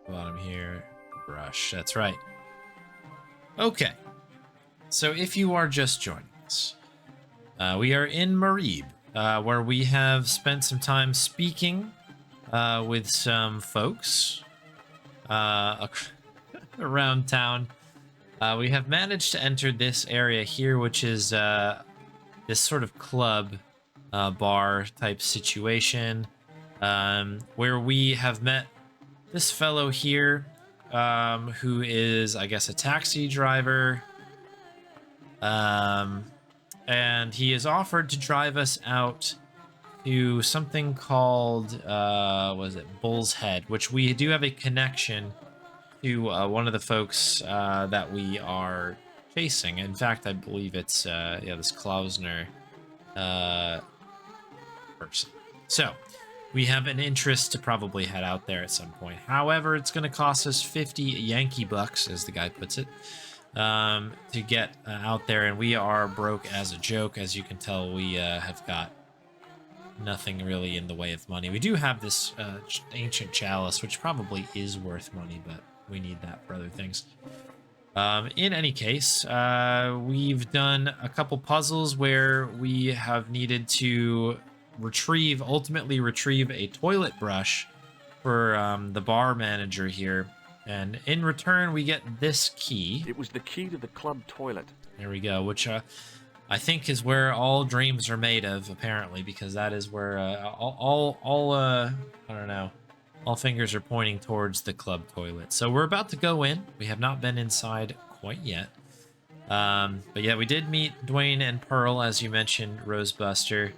Bottom here. Brush. That's right. Okay. So if you are just joining us, we are in Marib, where we have spent some time speaking with some folks around town. We have managed to enter this area here, which is this sort of club bar type situation, where we have met this fellow here, who is, I guess, a taxi driver. And he has offered to drive us out to something called, was it Bull's Head, which we do have a connection to one of the folks that we are chasing. In fact, I believe it's, yeah, this Klausner person. So we have an interest to probably head out there at some point. However, it's going to cost us 50 Yankee bucks, as the guy puts it, to get out there, and we are broke as a joke. As you can tell, we have got nothing really in the way of money. We do have this ancient chalice, which probably is worth money, but we need that for other things. In any case, we've done a couple puzzles where we have needed to ultimately retrieve a toilet brush for the bar manager here. And in return, we get this key. It was the key to the club toilet. There we go, which I think is where all dreams are made of, apparently, because that is where I don't know, all fingers are pointing towards the club toilet. So we're about to go in. We have not been inside quite yet. But yeah, we did meet Dwayne and Pearl, as you mentioned, Rosebuster.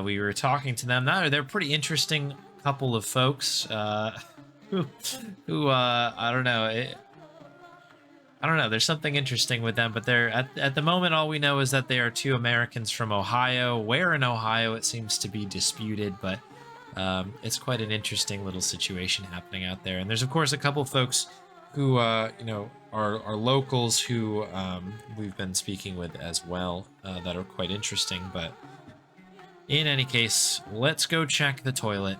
We were talking to them. They're a pretty interesting couple of folks. Who I don't know. I don't know. There's something interesting with them, but they're at the moment, all we know is that they are two Americans from Ohio. Where in Ohio, it seems to be disputed, but it's quite an interesting little situation happening out there. And there's, of course, a couple folks who, you know, are locals who we've been speaking with as well, that are quite interesting. But in any case, let's go check the toilet.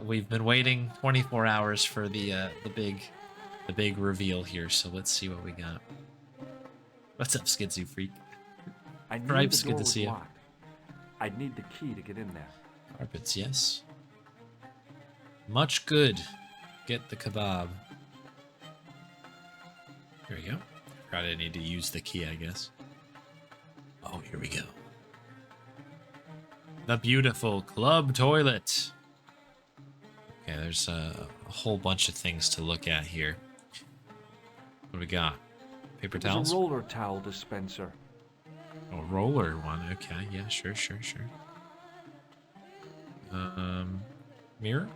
We've been waiting 24 hours for the big reveal here, so let's see what we got. What's up, Skidzy Freak? I knew Stripes, the door good to was see you. locked. I'd need the key to get in there. Carpets, yes. Much good. Get the kebab. Here we go. Forgot I need to use the key, I guess. Oh, here we go. The beautiful club toilet. Okay, there's a whole bunch of things to look at here. What do we got? Paper towels? There's a roller towel dispenser. Oh, roller one. Okay, yeah, sure. Mirror?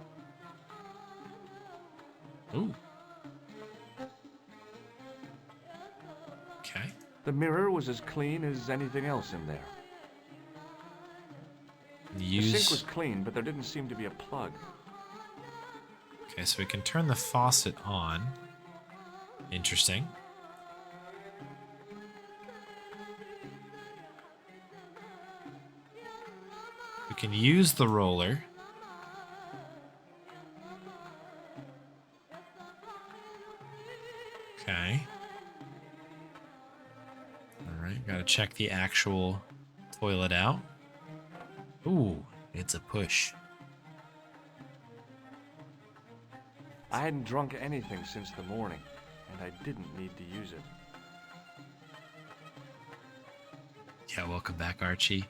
Ooh. Okay. The mirror was as clean as anything else in there. The sink was clean, but there didn't seem to be a plug. Okay, so we can turn the faucet on. Interesting. We can use the roller. Okay. Alright, gotta check the actual toilet out. Ooh, it's a push. I hadn't drunk anything since the morning, and I didn't need to use it. Yeah, welcome back, Archie.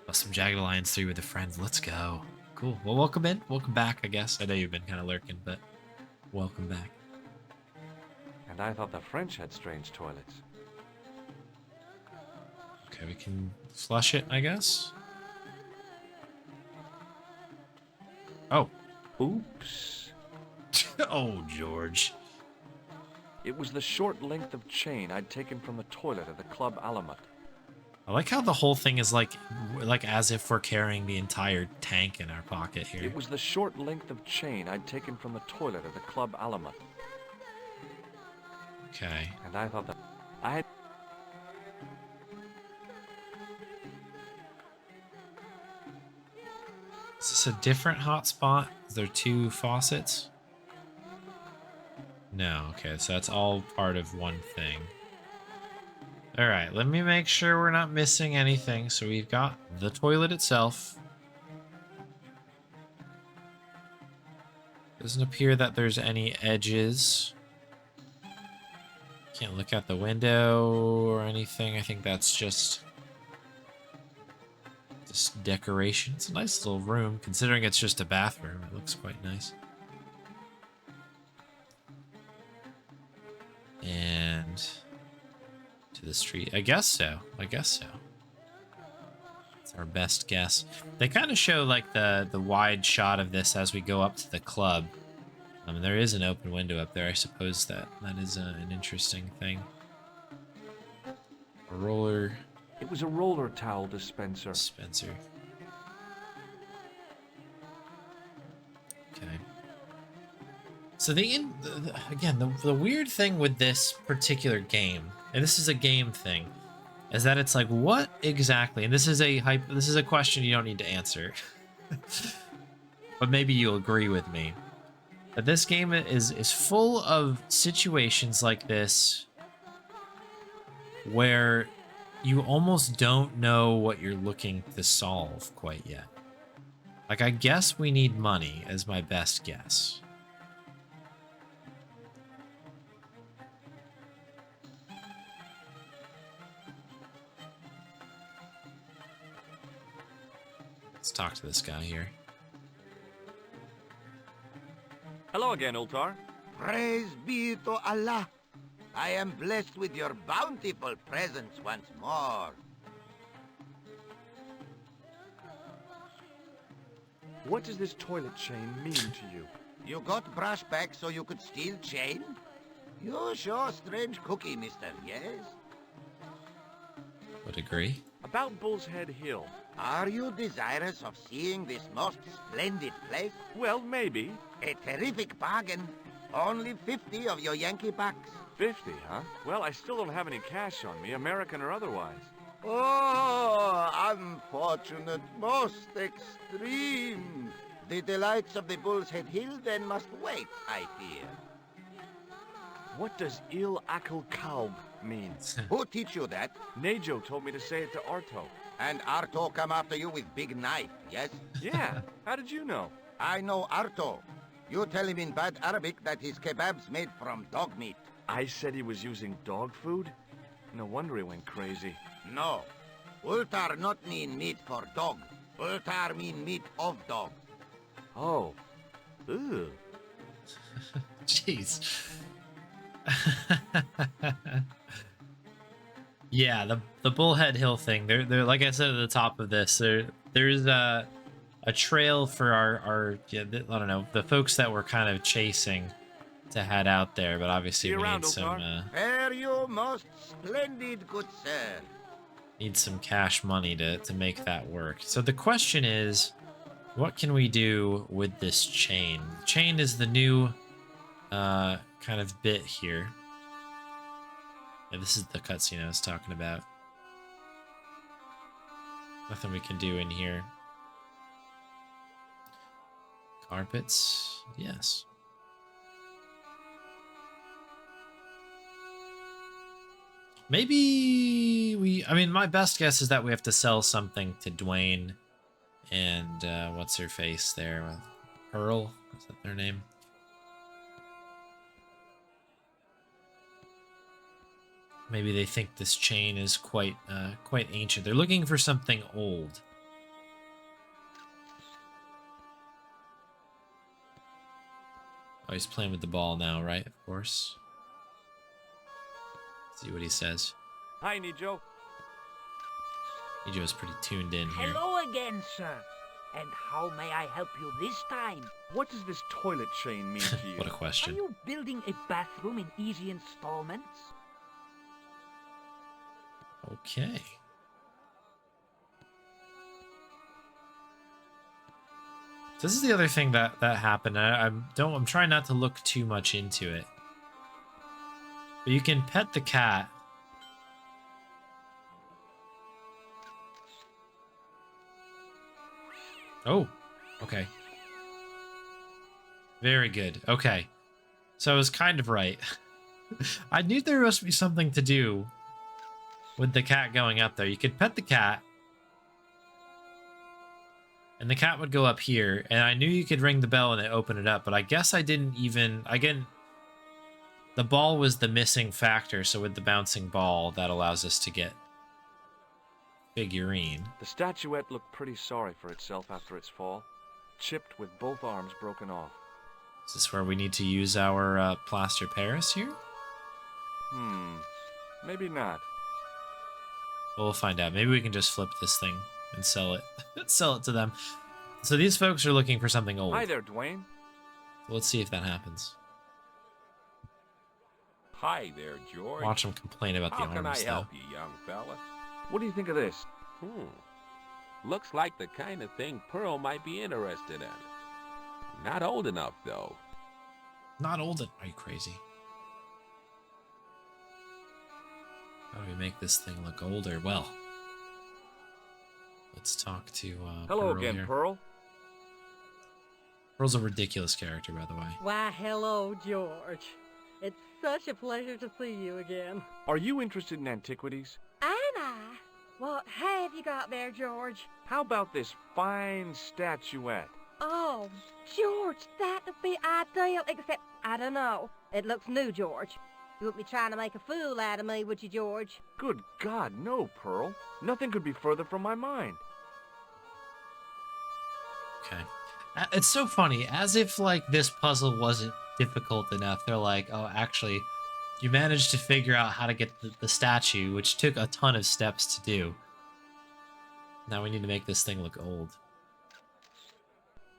Oh, some Jagged Alliance 3 with the friends. Let's go. Cool. Well, welcome in. Welcome back, I guess. I know you've been kind of lurking, but welcome back. And I thought the French had strange toilets. Okay, we can flush it, I guess. Oh. Oops. Oh, George. It was the short length of chain I'd taken from the toilet at the Club Alamut. I like how the whole thing is like as if we're carrying the entire tank in our pocket here. It was the short length of chain I'd taken from the toilet at the Club Alamut. Okay. And I thought that I had... Is this a different hotspot? Is there two faucets? No, okay, so that's all part of one thing. All right, let me make sure we're not missing anything. So we've got the toilet itself. Doesn't appear that there's any edges. Can't look out the window or anything. I think that's just decoration. It's a nice little room, considering it's just a bathroom. It looks quite nice. And to the street. I guess so. I guess so. It's our best guess. They kind of show like the wide shot of this as we go up to the club. There is an open window up there. I suppose that is an interesting thing. A roller. It was a roller towel dispenser. Okay. So again, the weird thing with this particular game, and this is a game thing, is that it's like, what exactly? And this is a question you don't need to answer, but maybe you'll agree with me. But this game is full of situations like this where you almost don't know what you're looking to solve quite yet. Like, I guess we need money as my best guess. Let's talk to this guy here. Hello again, Ultar. Praise be to Allah. I am blessed with your bountiful presence once more. What does this toilet chain mean to you? You got brush back so you could steal chain? You're sure strange cookie, mister, yes? Would agree. About Bull's Head Hill. Are you desirous of seeing this most splendid place? Well, maybe. A terrific bargain. Only 50 of your Yankee bucks. 50, huh? Well, I still don't have any cash on me, American or otherwise. Oh, unfortunate, most extreme. The delights of the Bull's Head Hill then must wait, I fear. What does Il Akal Kalb mean? Who teach you that? Nejo told me to say it to Arto. And Arto come after you with big knife, yes? Yeah, how did you know? I know Arto. You tell him in bad Arabic that his kebab's made from dog meat. I said he was using dog food? No wonder he went crazy. No. Ultar not mean meat for dog. Ultar mean meat of dog. Oh. Ew. Jeez. Yeah, the Bullhead Hill thing. They're like I said at the top of this. There's a trail for our I don't know, the folks that we're kind of chasing to head out there, but obviously we need some Fare you most splendid, good sir. Need some cash money to make that work. So the question is, what can we do with this chain? Chain is the new kind of bit here. Yeah, this is the cutscene I was talking about. Nothing we can do in here. Carpets, yes. Maybe I mean, my best guess is that we have to sell something to Dwayne and what's her face there? Pearl? Is that their name? Maybe they think this chain is quite ancient. They're looking for something old. Oh, he's playing with the ball now, right? Of course. Let's see what he says. Hi, Nejo. Nejo's pretty tuned in here. Hello again, sir. And how may I help you this time? What does this toilet chain mean to you? What a Are question. you building a bathroom in easy installments? Okay. This is the other thing that happened. I'm trying not to look too much into it. But you can pet the cat. Oh, okay. Very good. Okay. So I was kind of right. I knew there must be something to do with the cat going up there. You could pet the cat, and the cat would go up here, and I knew you could ring the bell and it open it up, but I guess I didn't even... Again, the ball was the missing factor, so with the bouncing ball, that allows us to get figurine. The statuette looked pretty sorry for itself after its fall, chipped with both arms broken off. Is this where we need to use our plaster Paris here? Maybe not. Well, we'll find out. Maybe we can just flip this thing and sell it. Sell it to them. So these folks are looking for something old. Hi there, Dwayne. Let's see if that happens. Hi there, George. Watch them complain about the How can I arms, though. help you, young fella? What do you think of this? Looks like the kind of thing Pearl might be interested in. Not old enough, though. Not old enough. Are you crazy? How do we make this thing look older? Well, let's talk to Hello Pearl again, here. Pearl. Pearl's a ridiculous character, by the way. Why, hello, George. It's such a pleasure to see you again. Are you interested in antiquities? Am I? What have you got there, George? How about this fine statuette? Oh, George, that would be ideal, except, I don't know. It looks new, George. You wouldn't be trying to make a fool out of me, would you, George? Good God, no, Pearl. Nothing could be further from my mind. Okay. It's so funny. As if, like, this puzzle wasn't difficult enough. They're like, oh, actually, you managed to figure out how to get the statue, which took a ton of steps to do. Now we need to make this thing look old.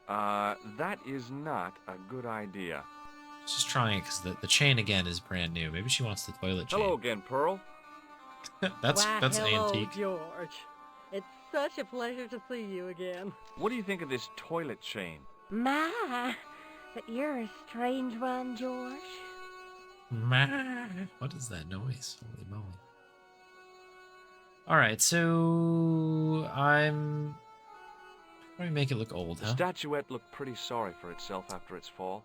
That is not a good idea. Just trying it, because the chain, again, is brand new. Maybe she wants the toilet chain. Hello again, Pearl. that's Why, hello, antique. George. It's such a pleasure to see you again. What do you think of this toilet chain? My, but you're a strange one, George. What is that noise? Holy moly. Alright, so I'm... How do we make it look old, The huh? statuette looked pretty sorry for itself after its fall,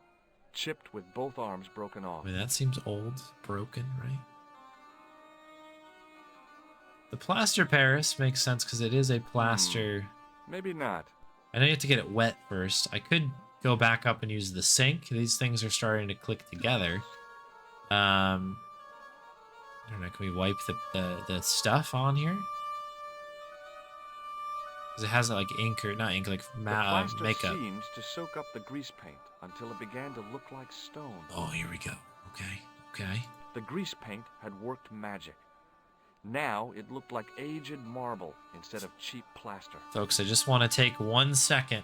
chipped with both arms broken off. I mean, that seems old, broken, right? The plaster Paris makes sense because it is a plaster. Maybe not. I know you have to get it wet first. I could go back up and use the sink. These things are starting to click together. I don't know. Can we wipe the stuff on here? Because it has like ink or not ink, like The plaster makeup. seemed to soak up the grease paint until it began to look like stone. Oh, here we go. Okay, okay. The grease paint had worked magic. Now it looked like aged marble instead of cheap plaster. Folks, I just want to take 1 second.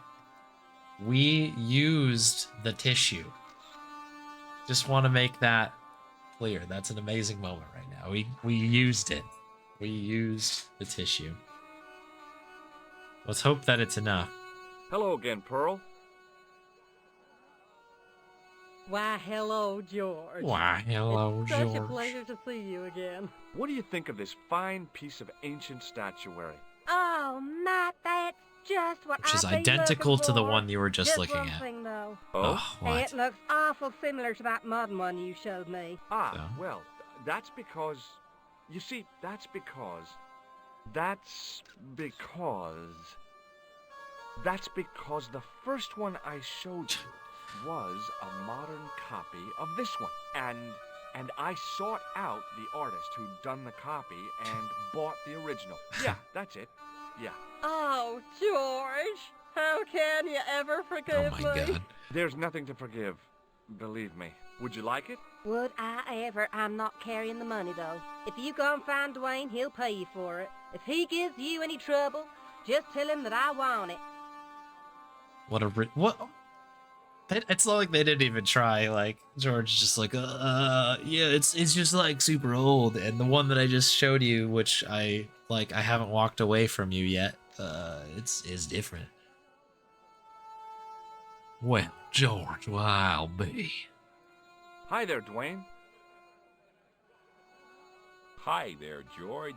We used the tissue. Just want to make that clear. That's an amazing moment right now. We used it. We used the tissue. Let's hope that it's enough. Hello again, Pearl. Why, hello, George. Why, hello, it's such a George. pleasure to see you again. What do you think of this fine piece of ancient statuary? Oh, Matt, that's just what Which is I've been identical looking to the for. one you were just looking one at. Thing, though. Oh, what? It looks awful similar to that modern one you showed me. Ah, So? well, that's because... You see, that's because the first one I showed you was a modern copy of this one. And I sought out the artist who'd done the copy and bought the original. Yeah, that's it. Yeah. Oh, George, how can you ever Oh forgive my me? god. There's nothing to forgive. Believe me. Would you like it? Would I ever? I'm not carrying the money, though. If you go and find Dwayne, he'll pay you for it. If he gives you any trouble, just tell him that I want it. What a... What? It's not like they didn't even try. Like, George is just like, yeah, it's just like super old. And the one that I just showed you, which I haven't walked away from you yet, is different. Well, George, well, I'll be. Hi there, Dwayne. Hi there, George.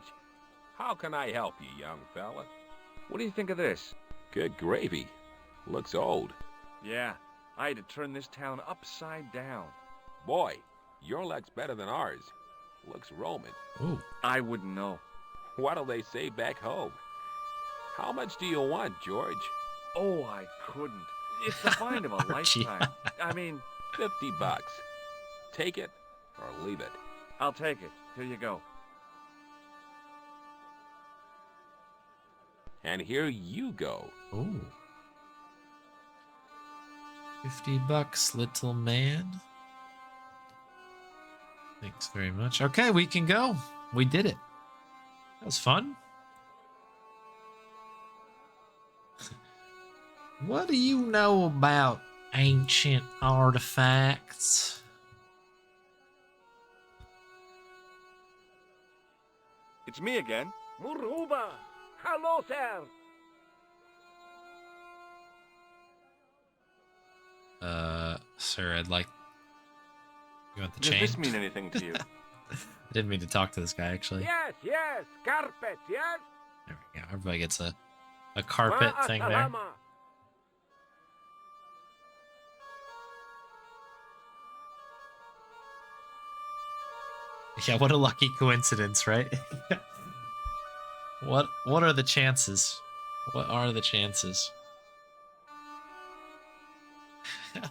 How can I help you, young fella? What do you think of this? Good gravy. Looks old. Yeah, I had to turn this town upside down. Boy, your luck's better than ours. Looks Roman. Ooh. I wouldn't know. What'll they say back home? How much do you want, George? Oh, I couldn't. It's the find of a Gee. lifetime. I mean, $50. Take it or leave it. I'll take it. Here you go. And here you go. Ooh. $50, little man. Thanks very much. Okay, we can go. We did it. That was fun. What do you know about ancient artifacts? It's me again. Muruba! Hello, sir! Sir, I'd like... You want the Does chain? this mean anything to you? I didn't mean to talk to this guy, actually. Yes, yes, carpet, yes? There we go. Everybody gets a carpet thing there. Salama. Yeah, what a lucky coincidence, right? What are the chances? What are the chances?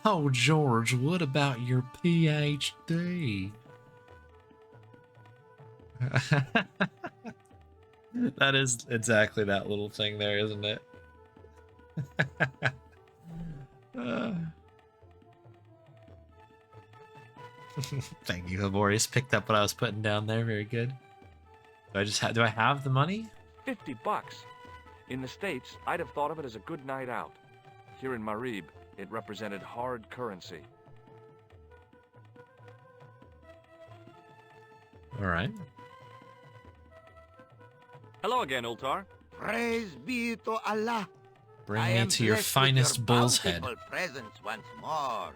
Oh, George, what about your PhD? That is exactly that little thing there, isn't it? Thank you, Laborious. Picked up what I was putting down there. Very good. Do I have the money? $50. In the States, I'd have thought of it as a good night out. Here in Marib, it represented hard currency. All right. Hello again, Ultar. Praise be to Allah. Bring I me am to your blessed with finest your bull's head. bountiful presence once more.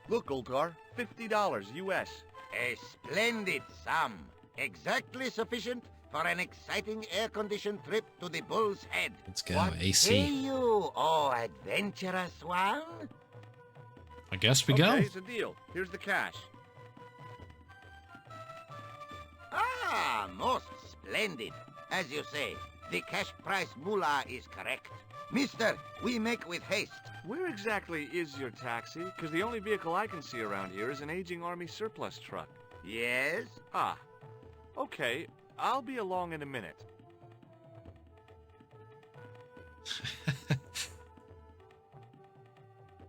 Look, Ultar, $50 US. A splendid sum. Exactly sufficient for an exciting air-conditioned trip to the Bull's Head. Let's go, What AC. say you, oh adventurous one? I guess we Okay, go. it's a deal. Here's the cash. Ah, most splendid. As you say, the cash price moolah is correct. Mister, we make with haste. Where exactly is your taxi? Because the only vehicle I can see around here is an aging Army surplus truck. Yes? Ah, okay. I'll be along in a minute.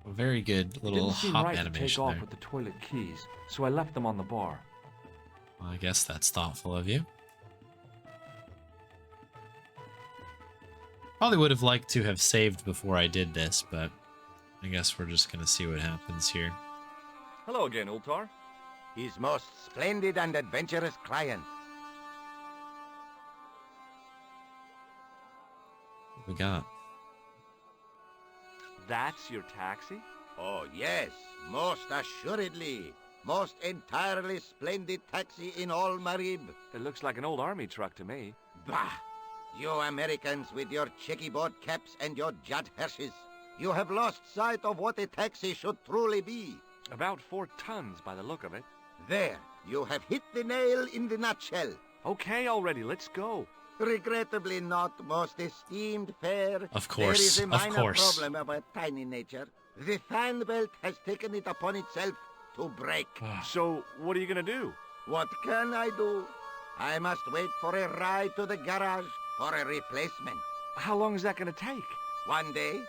Very good little Didn't seem hop right to take animation off there. with the toilet keys, so I left them on the bar. Well, I guess that's thoughtful of you. Probably would have liked to have saved before I did this, but I guess we're just gonna see what happens here. Hello again, Ultar. His most splendid and adventurous client. What we got? That's your taxi? Oh, yes, most assuredly. Most entirely splendid taxi in all Marib. It looks like an old Army truck to me. Bah! You Americans with your checkerboard caps and your Judd Hershes. You have lost sight of what a taxi should truly be. About 4 tons by the look of it. There, you have hit the nail in the nutshell. Okay, already, let's go. Regrettably not, most esteemed fair. Of There course, is a of minor course. problem of a tiny nature. The fan belt has taken it upon itself to break. So, what are you gonna do? What can I do? I must wait for a ride to the garage for a replacement. How long is that gonna take? 1 day,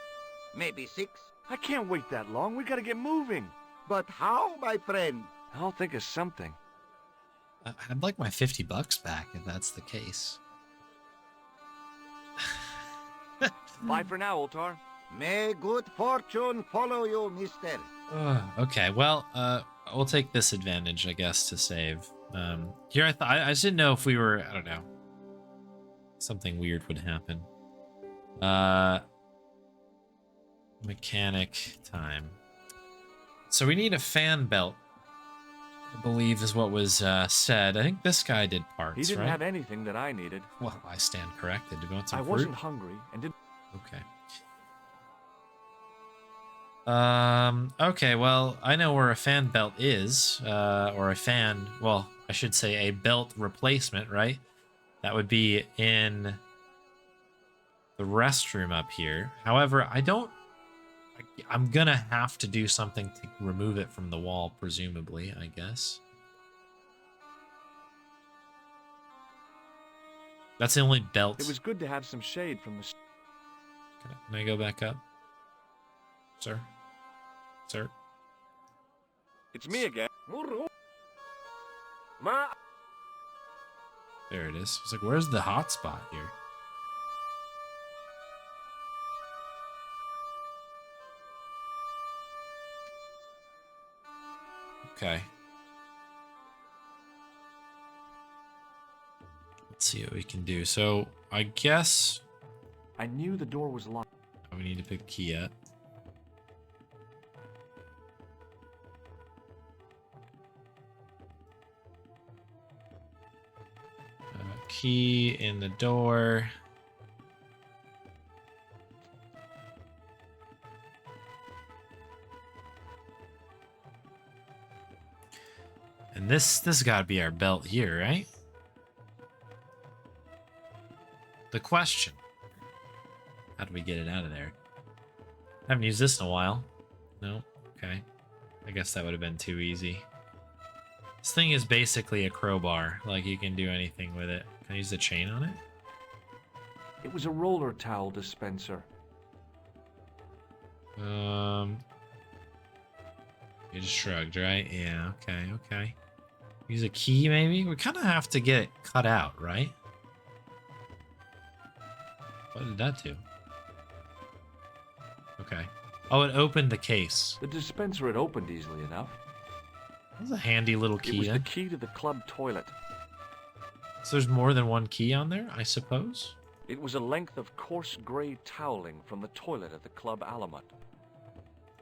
maybe 6. I can't wait that long. We gotta get moving. But how, my friend? I'll think of something. I'd like my $50 back if that's the case. Bye for now, Ultar. May good fortune follow you, mister. Okay, well, we'll take this advantage, I guess, to save. Here I just didn't know if we were, I don't know, something weird would happen. Mechanic time. So we need a fan belt, I believe is what was said. I think this guy did parts, He didn't right? have anything that I needed. Well, I stand corrected. Do you want some I fruit? wasn't hungry and didn't... Okay. Okay, well, I know where a fan belt is, or a fan, well, I should say a belt replacement, right? That would be in the restroom up here. However, I'm gonna have to do something to remove it from the wall, presumably, I guess. That's the only belt. It was good to have some shade from the... Can I go back up? Sir? Sir? It's me again. There it is. It's like, where's the hot spot here? Okay. Let's see what we can do. So, I guess I knew the door was locked. we need to pick the key up. Key in the door. And this got to be our belt here, right? The question. How do we get it out of there? I haven't used this in a while. No? Okay. I guess that would have been too easy. This thing is basically a crowbar. Like, you can do anything with it. Can I use the chain on it? It was a roller towel dispenser. You just shrugged, right? Yeah, okay. Use a key, maybe? We kind of have to get it cut out, right? What did that do? Okay. Oh, it opened the case. The dispenser had opened easily enough. That was a handy little It key, was then. the key to the club toilet. So there's more than one key on there, I suppose? It was a length of coarse gray toweling from the toilet at the club Alamut.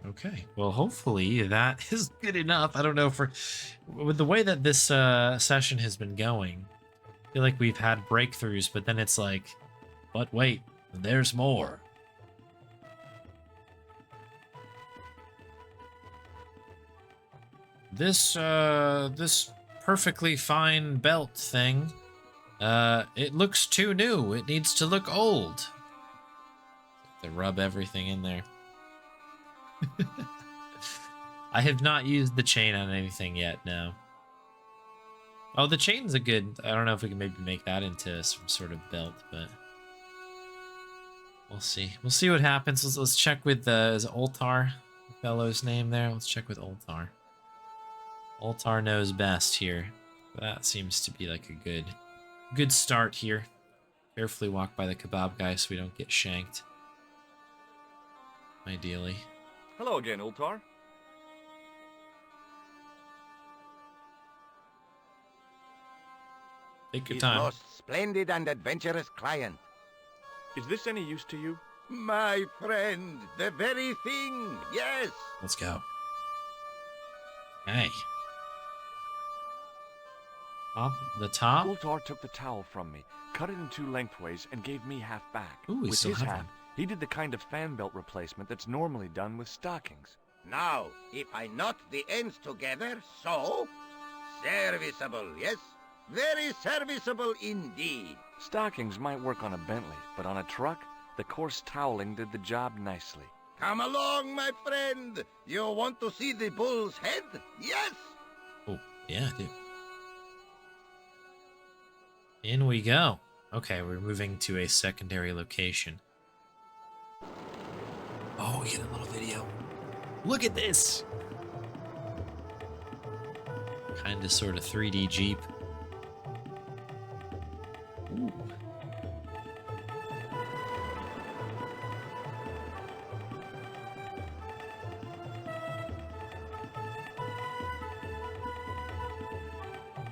Okay. Well, hopefully that is good enough. I don't know with the way that this session has been going, I feel like we've had breakthroughs, but then it's like, but wait, there's more. This perfectly fine belt thing, it looks too new. It needs to look old. They rub everything in there. I have not used the chain on anything yet, no. Oh, the chain's a good... I don't know if we can maybe make that into some sort of belt, but... We'll see. We'll see what happens. Let's check with, is it Oltar? The fellow's name there? Let's check with Oltar. Oltar knows best here. That seems to be like a good start here. Carefully walk by the kebab guy so we don't get shanked. Ideally. Hello again, Ultar. Take your His time. most splendid and adventurous client. Is this any use to you? My friend, the very thing, yes. Let's go. Hey. The top? Ultar took the towel from me, cut it in two lengthways, and gave me half back. Ooh, we with still his have half, one. he did the kind of fan belt replacement that's normally done with stockings. Now, if I knot the ends together, so... Serviceable, yes? Very serviceable indeed. Stockings might work on a Bentley, but on a truck, the coarse toweling did the job nicely. Come along, my friend. You want to see the bull's head? Yes? Oh, yeah, I do. In we go. Okay, we're moving to a secondary location. Oh, we get a little video. Look at this! Kinda sorta 3D Jeep. Ooh.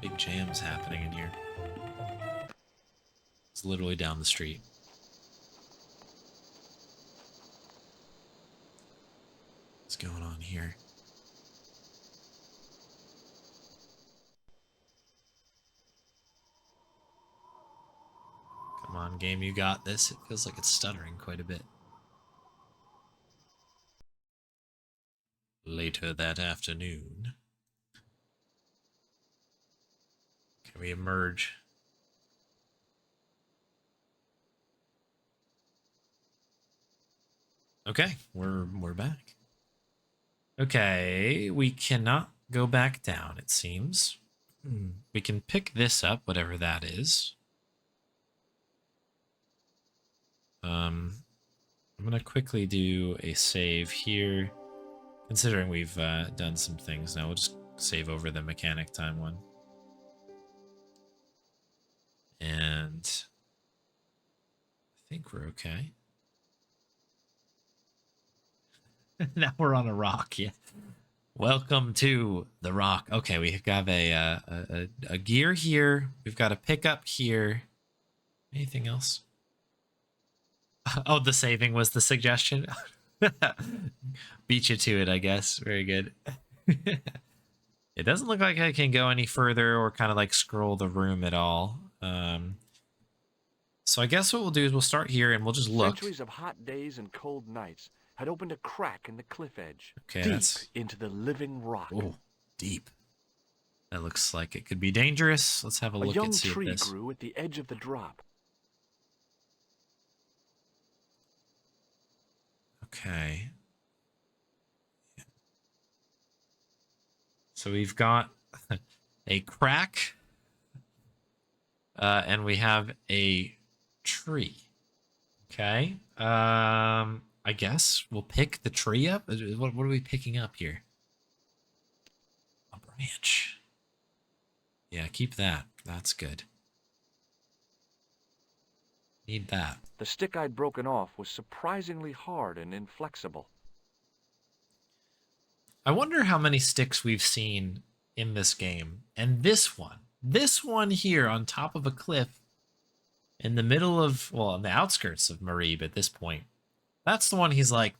Big jams happening in here. It's literally down the street. What's going on here? Come on, game, you got this. It feels like it's stuttering quite a bit. later that afternoon. Can we emerge? Okay, we're back. Okay, we cannot go back down, it seems. We can pick this up, whatever that is. I'm gonna quickly do a save here. Considering we've done some things now, we'll just save over the mechanic time one. And I think we're okay. Now we're on a rock, yeah. Welcome to the rock. Okay, we have a gear here. We've got a pickup here. Anything else? Oh, the saving was the suggestion. Beat you to it, I guess. Very good. It doesn't look like I can go any further or kind of like scroll the room at all. So I guess what we'll do is we'll start here and we'll just look. Centuries of hot days and cold nights had opened a crack in the cliff edge, Okay, deep that's into the living rock. oh, deep. That looks like it could be dangerous. Let's have a look young and see tree this. grew at the edge of the drop. Okay. So we've got a crack, and we have a tree. Okay. I guess we'll pick the tree up. What are we picking up here? A branch. Yeah, keep that. That's good. Need that. The stick I'd broken off was surprisingly hard and inflexible. I wonder how many sticks we've seen in this game. And this one here on top of a cliff in the middle of, well, on the outskirts of Marib at this point. That's the one he's like,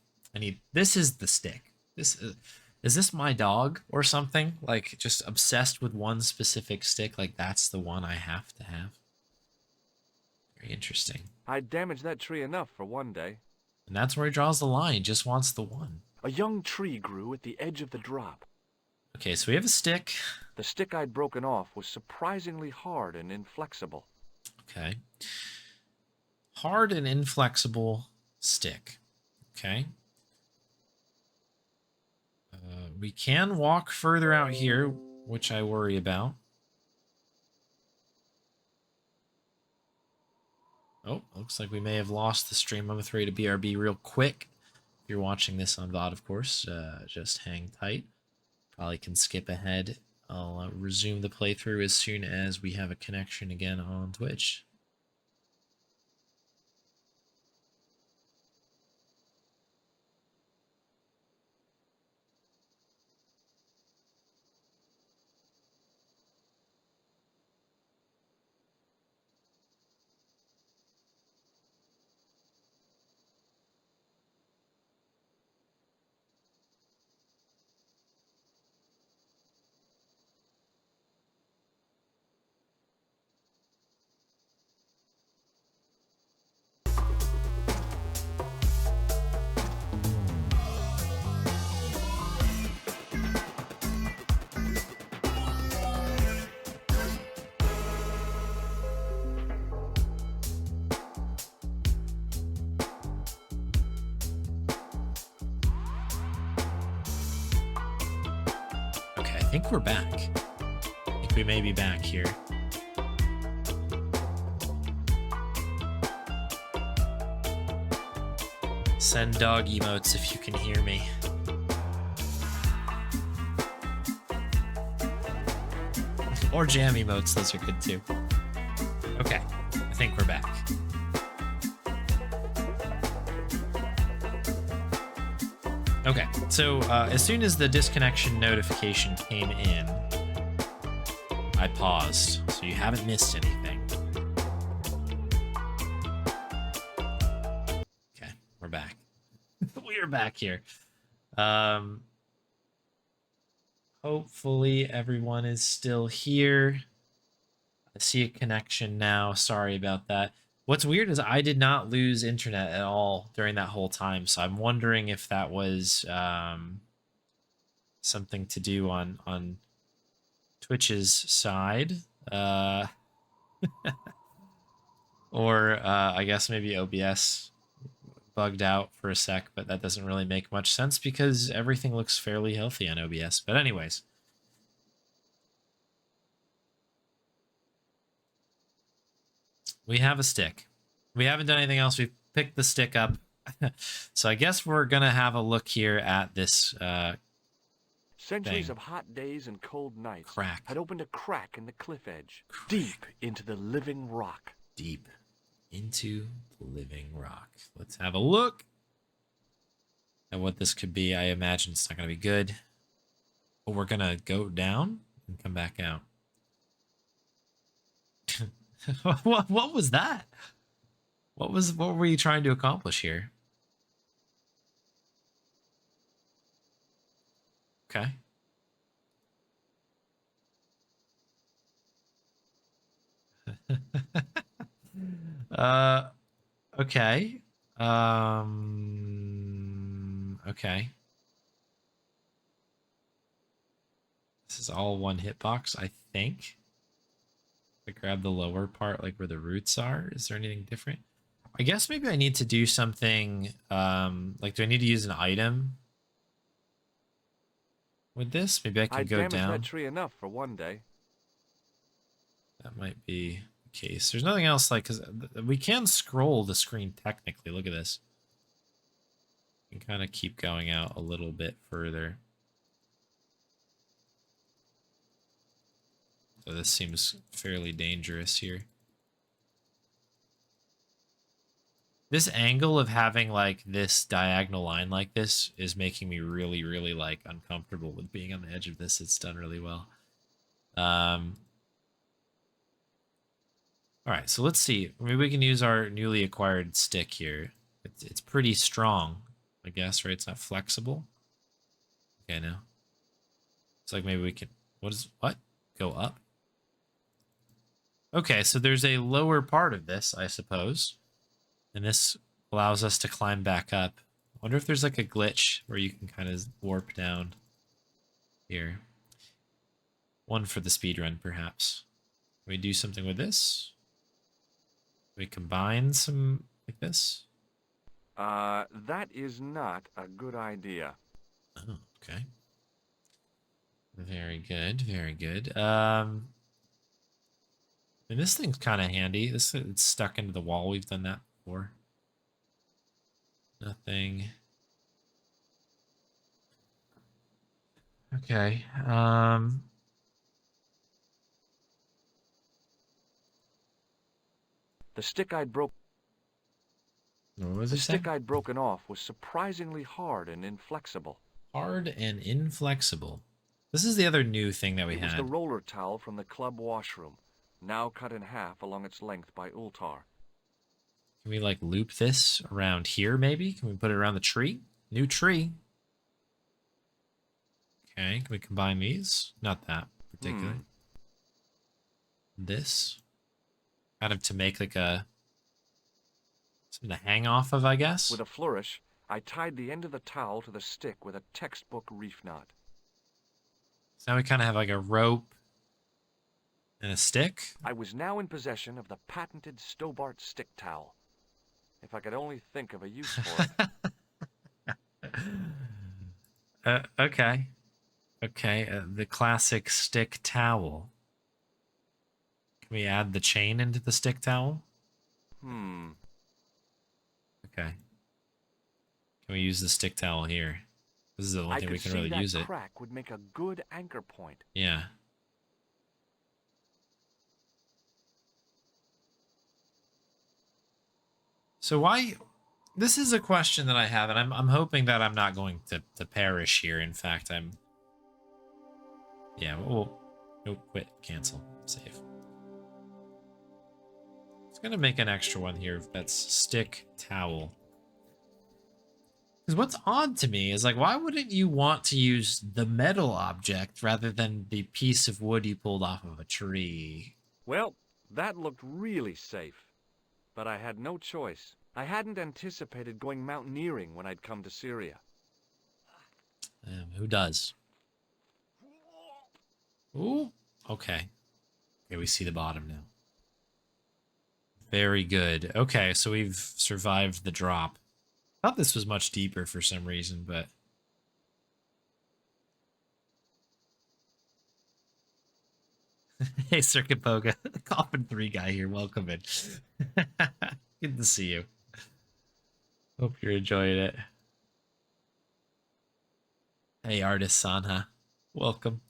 this is the stick. Is this my dog or something? Like just obsessed with one specific stick? Like that's the one I have to have? Very interesting. I damaged that tree enough for one day. And that's where he draws the line. He just wants the one. A young tree grew at the edge of the drop. Okay, so we have a stick. The stick I'd broken off was surprisingly hard and inflexible. Okay. Hard and inflexible stick. Okay. We can walk further out here, which I worry about. Oh, looks like we may have lost the stream. I'm afraid of BRB real quick. If you're watching this on VOD, of course, just hang tight. Probably can skip ahead. I'll resume the playthrough as soon as we have a connection again on Twitch. Okay, I think we're back. I think we may be back here. Send dog emotes if you can hear me. Or jam emotes, those are good too. Okay, I think we're back. Okay, so as soon as the disconnection notification came in, I paused, so you haven't missed anything. Okay, we're back. We're back here. Hopefully everyone is still here. I see a connection now. Sorry about that. What's weird is I did not lose internet at all during that whole time, so I'm wondering if that was something to do on Twitch's side. Or I guess maybe OBS bugged out for a sec, but that doesn't really make much sense because everything looks fairly healthy on OBS. But anyways. We have a stick. We haven't done anything else. We've picked the stick up. So I guess we're going to have a look here at this Centuries thing. of hot days and cold nights Crack. had opened a crack in the cliff edge, deep into the living rock. Deep into the living rock. Let's have a look at what this could be. I imagine it's not going to be good. But we're going to go down and come back out. What was that? What were you trying to accomplish here? Okay. Okay. Okay. This is all one hitbox, I think. I grab the lower part, like where the roots are. Is there anything different? I guess maybe I need to do something, like, do I need to use an item with this? Maybe I can go damaged down. that tree enough for one day. That might be the case. There's nothing else, like, because we can scroll the screen technically. Look at this. You can kind of keep going out a little bit further. So this seems fairly dangerous here. This angle of having, like, this diagonal line like this is making me really, really, like, uncomfortable with being on the edge of this. It's done really well. All right, so let's see. Maybe we can use our newly acquired stick here. It's pretty strong, I guess, right? It's not flexible. Okay, now. It's like maybe we can... What? Go up? Okay, so there's a lower part of this, I suppose. And this allows us to climb back up. I wonder if there's like a glitch where you can kind of warp down here. One for the speedrun, perhaps. Can we do something with this? Can we combine some like this? That is not a good idea. Oh, okay. Very good, very good. And this thing's kind of handy. It's stuck into the wall. We've done that before. Nothing. Okay. The stick I'd broken off was surprisingly hard and inflexible. Hard and inflexible. This is the other new thing that we It was had. the roller towel from the club washroom, now cut in half along its length by Ultar. Can we, like, loop this around here, maybe? Can we put it around the tree? New tree. Okay, can we combine these? Not that particular. This. Kind of to make, like, something to hang off of, I guess? With a flourish, I tied the end of the towel to the stick with a textbook reef knot. So now we kind of have, like, a rope and a stick. I was now in possession of the patented Stobart stick towel. If I could only think of a use for it. Okay. Okay, the classic stick towel. Can we add the chain into the stick towel? Okay. Can we use the stick towel here? This is the only thing we can really use it. I could see that crack would make a good anchor point. Yeah. So why... This is a question that I have, and I'm hoping that I'm not going to perish here. In fact, I'm... Yeah, we'll... Nope, quit, cancel, save. It's gonna make an extra one here that's stick towel. Because what's odd to me is, like, why wouldn't you want to use the metal object rather than the piece of wood you pulled off of a tree? Well, that looked really safe. But I had no choice. I hadn't anticipated going mountaineering when I'd come to Syria. Who does? Ooh, okay. Okay, we see the bottom now. Very good. Okay, so we've survived the drop. Thought this was much deeper for some reason, but... Hey, Circuit Poga. Coffin 3 guy here. Welcome in. Good to see you. Hope you're enjoying it. Hey, Artist Sanha. Welcome.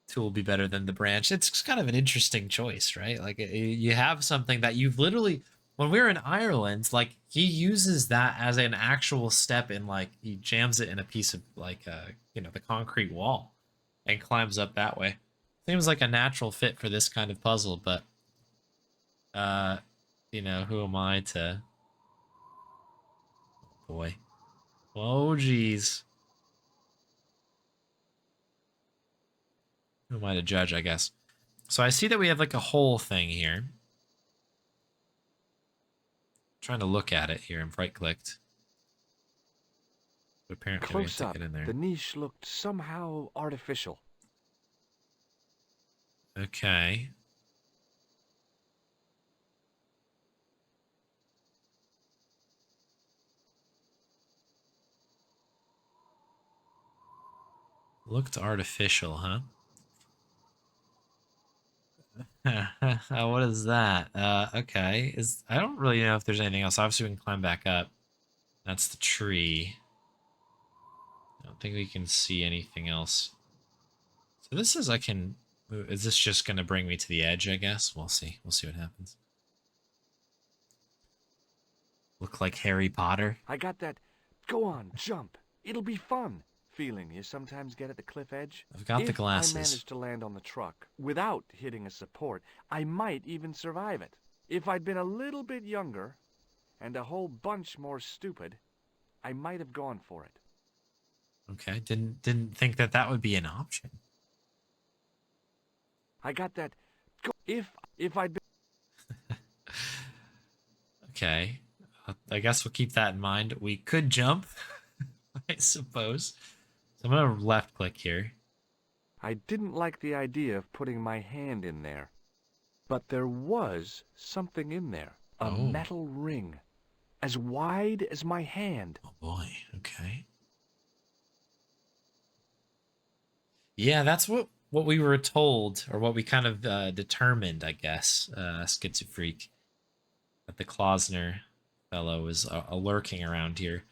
Tool will be better than the branch. It's kind of an interesting choice, right? Like, you have something that you've literally... When we were in Ireland, like, he uses that as an actual step in, like, he jams it in a piece of, like, you know, the concrete wall and climbs up that way. Seems like a natural fit for this kind of puzzle, but, you know, who am I to... Oh, boy. Oh, geez. Who am I to judge, I guess? So I see that we have, like, a whole thing here. Trying to look at it here and right-clicked. But apparently we have Close to up, get in there. the niche looked somehow artificial. Okay. Looked artificial, huh? What is that? Okay. I don't really know if there's anything else. Obviously, we can climb back up. That's the tree. I don't think we can see anything else. So this is, I can... Is this just going to bring me to the edge, I guess? We'll see. We'll see what happens. Look like Harry Potter. I got that, go on, jump, it'll be fun feeling you sometimes get at the cliff edge. I've got the glasses. If I managed to land on the truck without hitting a support, I might even survive it. If I'd been a little bit younger and a whole bunch more stupid, I might have gone for it. Okay, didn't think that that would be an option. I got that, go, if I'd been... Okay. I guess we'll keep that in mind. We could jump, I suppose. So I'm going to left click here. I didn't like the idea of putting my hand in there. But there was something in there. A metal ring. As wide as my hand. Oh boy, okay. Yeah, that's what we were told, or what we kind of determined, I guess, Schizophrenic, that the Klausner fellow is lurking around here.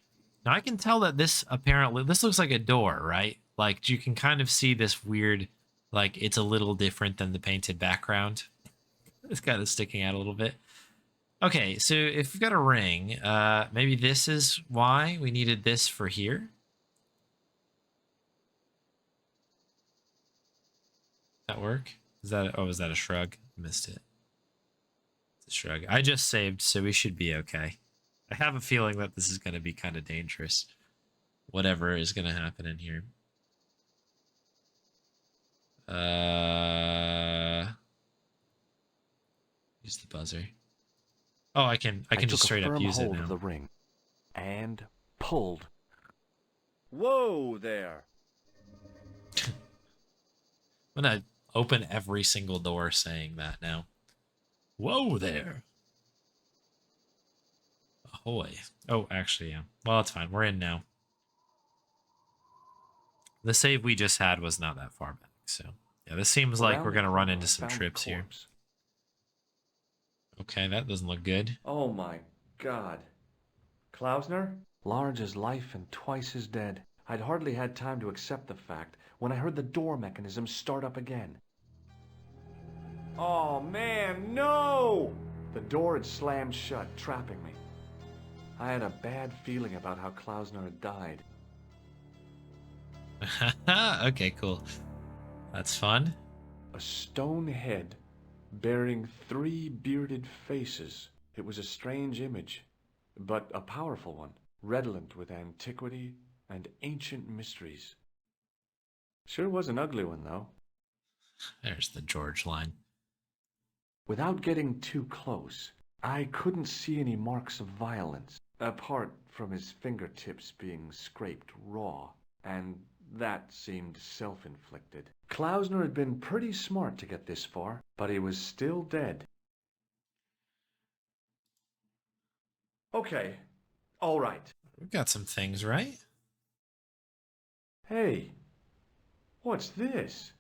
Now I can tell that this looks like a door, right? Like you can kind of see this weird, like it's a little different than the painted background. It's kind of sticking out a little bit. Okay, so if we've got a ring, maybe this is why we needed this for here. That work? Is that is that a shrug? Missed it. It's a shrug. I just saved, so we should be okay. I have a feeling that this is going to be kind of dangerous. Whatever is going to happen in here. Use the buzzer. Oh, I can just straight up use it now. Of the ring and pulled. Whoa there. I'm going to open every single door saying that now. Whoa there. Ahoy. Oh, actually, yeah. Well, it's fine. We're in now. The save we just had was not that far back, so... Yeah, this seems like we're going to run into some trips here. Okay, that doesn't look good. Oh my god. Klausner? Large as life and twice as dead. I'd hardly had time to accept the fact when I heard the door mechanism start up again. Oh man, no! The door had slammed shut, trapping me. I had a bad feeling about how Klausner had died. Okay, cool. That's fun. A stone head bearing 3 bearded faces. It was a strange image, but a powerful one, redolent with antiquity and ancient mysteries. Sure was an ugly one, though. There's the George line. Without getting too close, I couldn't see any marks of violence, apart from his fingertips being scraped raw, and That seemed self-inflicted. Klausner had been pretty smart to get this far, but he was still dead. Okay, all right. We've got some things, right? Hey, what's this?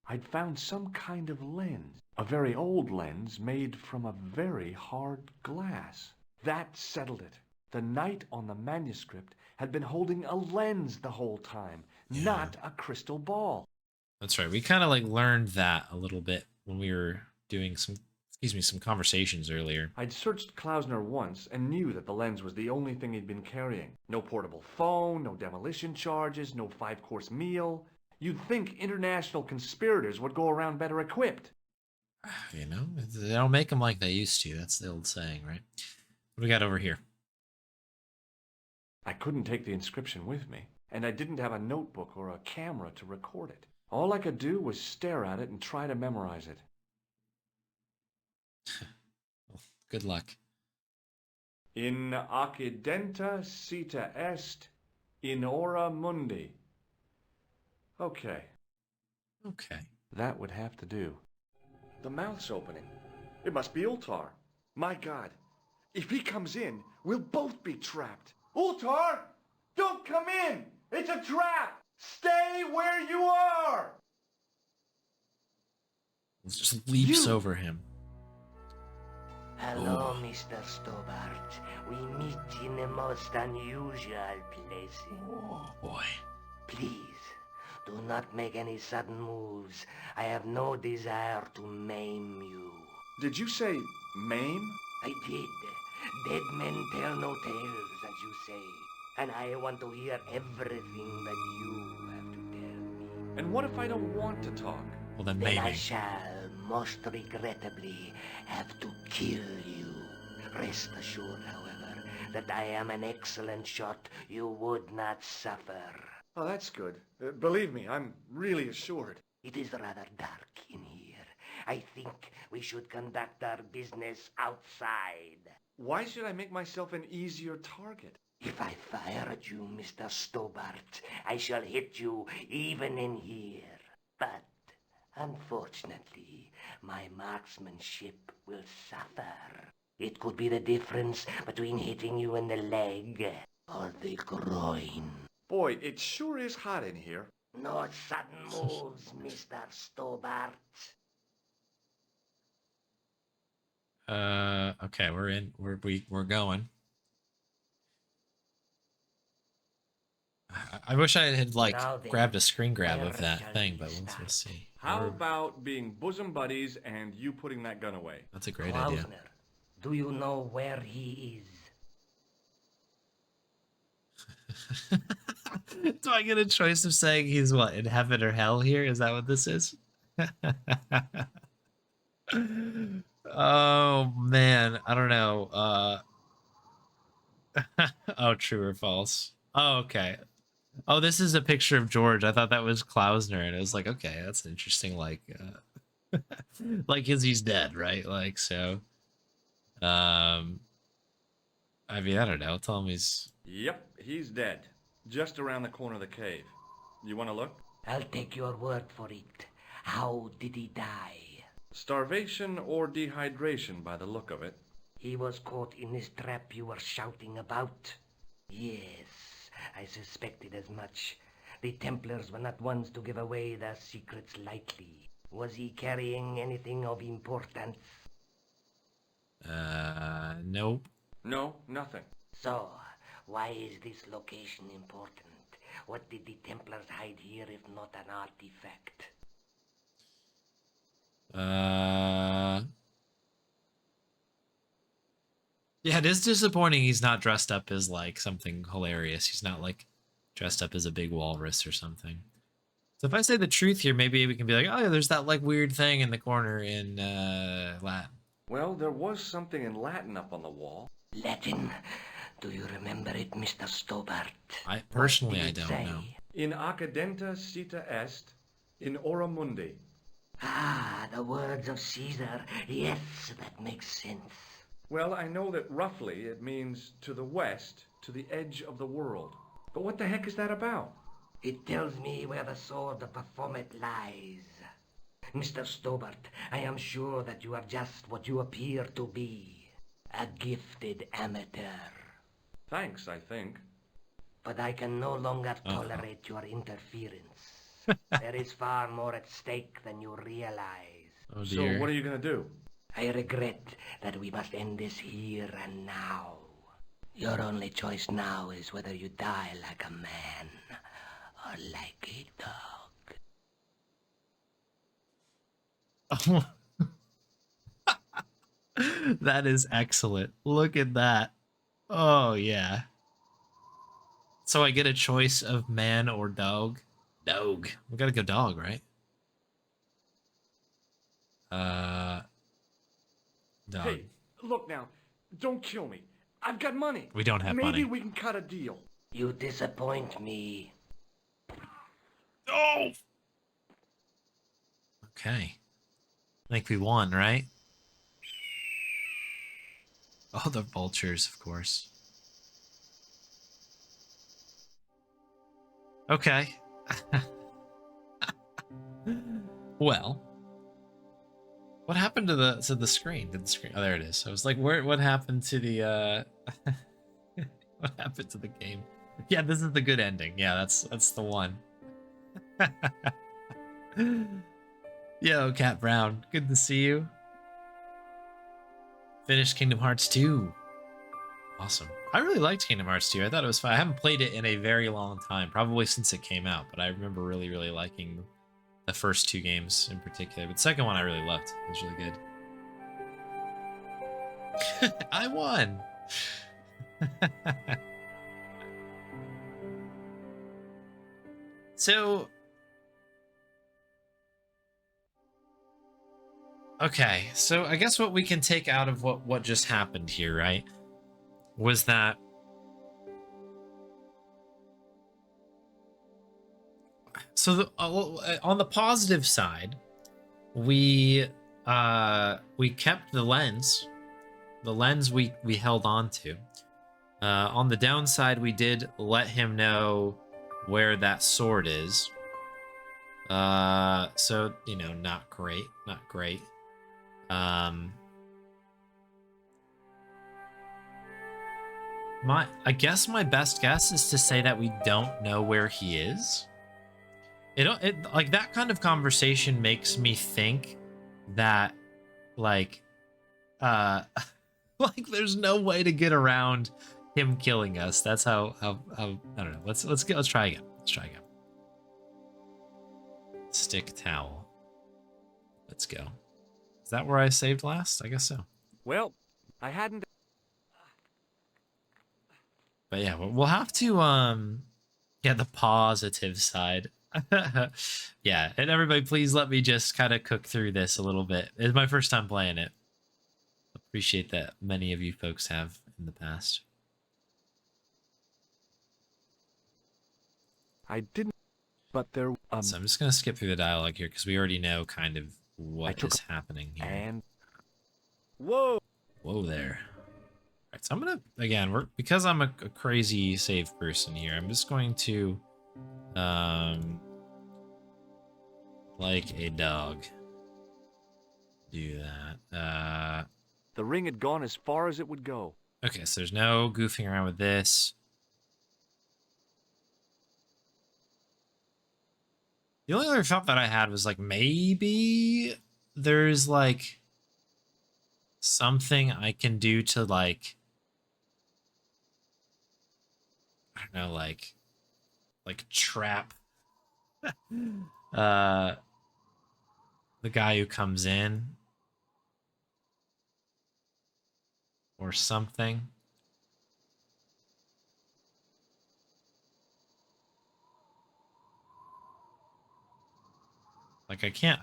I'd found some kind of lens. A very old lens made from a very hard glass. That settled it. The knight on the manuscript had been holding a lens the whole time, not a crystal ball. That's right. We kind of like learned that a little bit when we were doing some conversations earlier. I'd searched Klausner once and knew that the lens was the only thing he'd been carrying. No portable phone, no demolition charges, no 5-course meal. You'd think international conspirators would go around better equipped. You know, they don't make them like they used to. That's the old saying, right? What do we got over here? I couldn't take the inscription with me, and I didn't have a notebook or a camera to record it. All I could do was stare at it and try to memorize it. Well, good luck. In accidenta sita est, in ora mundi. Okay. Okay. That would have to do. The mouth's opening. It must be Ultar. My God. If he comes in, we'll both be trapped. Ultar! Don't come in! It's a trap! Stay where you are! It just leaps You- over him. Hello, Oh. Mr. Stobart. We meet in a most unusual place. Oh boy. Please, do not make any sudden moves. I have no desire to maim you. Did you say maim? I did. Dead men tell no tales, as you say. And I want to hear everything that you have to tell me. And what if I don't want to talk? Well, then Then I maybe. shall, most regrettably, have to kill you. Rest assured, however, that I am an excellent shot you would not suffer. Oh, that's good. Believe me, I'm really assured. It is rather dark in here. I think we should conduct our business outside. Why should I make myself an easier target? If I fire at you, Mr. Stobart, I shall hit you even in here. But, unfortunately, my marksmanship will suffer. It could be the difference between hitting you in the leg or the groin. Boy, it sure is hot in here. No sudden moves, Mr. Stobart. Okay, we're going. I wish I had like Now then, grabbed a screen grab where of that shall thing, we but we'll start? see. How We're- about being bosom buddies and you putting that gun away? That's a great idea. Klausner, do you know where he is? Do I get a choice of saying he's what, in heaven or hell here? Is that what this is? Oh man, I don't know. Oh, true or false. Oh, okay. Oh, this is a picture of George. I thought that was Klausner, and it was like, okay, that's interesting. Like, like, cause he's dead, right? Like, so. I mean, I don't know. Tell him he's. Yep, he's dead. Just around the corner of the cave. You want to look? I'll take your word for it. How did he die? Starvation or dehydration by the look of it. He was caught in this trap you were shouting about. Yes, I suspected as much. The Templars were not ones to give away their secrets lightly. Was he carrying anything of importance? Nope. No, nothing. So, why is this location important? What did the Templars hide here if not an artifact? Yeah, it is disappointing he's not dressed up as like something hilarious. He's not like dressed up as a big walrus or something. So if I say the truth here, maybe we can be like, oh yeah, there's that like weird thing in the corner in Latin. Well, there was something in Latin up on the wall. Latin. Do you remember it, Mr. Stobart? I personally What I did it don't say? know. In accidenta sita est, in ora mundi. Ah, the words of Caesar. Yes, that makes sense. Well, I know that roughly it means to the west, to the edge of the world. But what the heck is that about? It tells me where the sword of Baphomet lies. Mr. Stobart, I am sure that you are just what you appear to be. A gifted amateur. Thanks, I think. But I can no longer Uh-oh. tolerate your interference. There is far more at stake than you realize. Oh So dear. what are you gonna do? I regret that we must end this here and now. Your only choice now is whether you die like a man or like a dog. That is excellent. Look at that. Oh yeah. So I get a choice of man or dog? Dog. We gotta go dog, right? Dog. Hey, look now. Don't kill me. I've got money. We don't have money. Maybe we can cut a deal. You disappoint me. Oh! Okay. I think we won, right? Oh, the vultures, of course. Okay. Well, what happened to the screen? Did the screen? Oh, there it is. I was like, what happened to the what happened to the game? Yeah, this is the good ending. Yeah, that's the one. Yo, Cat Brown, good to see you. Finished Kingdom Hearts 2. Awesome. I really liked Kingdom Hearts 2. I thought it was fun. I haven't played it in a very long time, probably since it came out, but I remember really, really liking the first two games in particular. But the second one I really loved. It was really good. I won! So... Okay, so I guess what we can take out of what just happened here, right, was that so on the positive side, we kept the lens we held on to. On the downside, we did let him know where that sword is. So you know, not great. I guess my best guess is to say that we don't know where he is. It like that kind of conversation makes me think that like like there's no way to get around him killing us. That's how I don't know. Let's try again. Stick towel. Let's go. Is that where I saved last? I guess so. Well, I hadn't... But yeah, we'll have to yeah, the positive side. Yeah, and everybody please let me just kind of cook through this a little bit. It's my first time playing it. Appreciate that many of you folks have in the past. I didn't... But there... So I'm just going to skip through the dialogue here because we already know kind of what is happening here. And... Whoa! Whoa there. All right, so I'm gonna again because I'm a crazy save person here. I'm just going to like a dog do that. The ring had gone as far as it would go. Okay, so there's no goofing around with this. The only other thought that I had was like maybe there's like something I can do to like I don't know, like trap the guy who comes in or something. Like I can't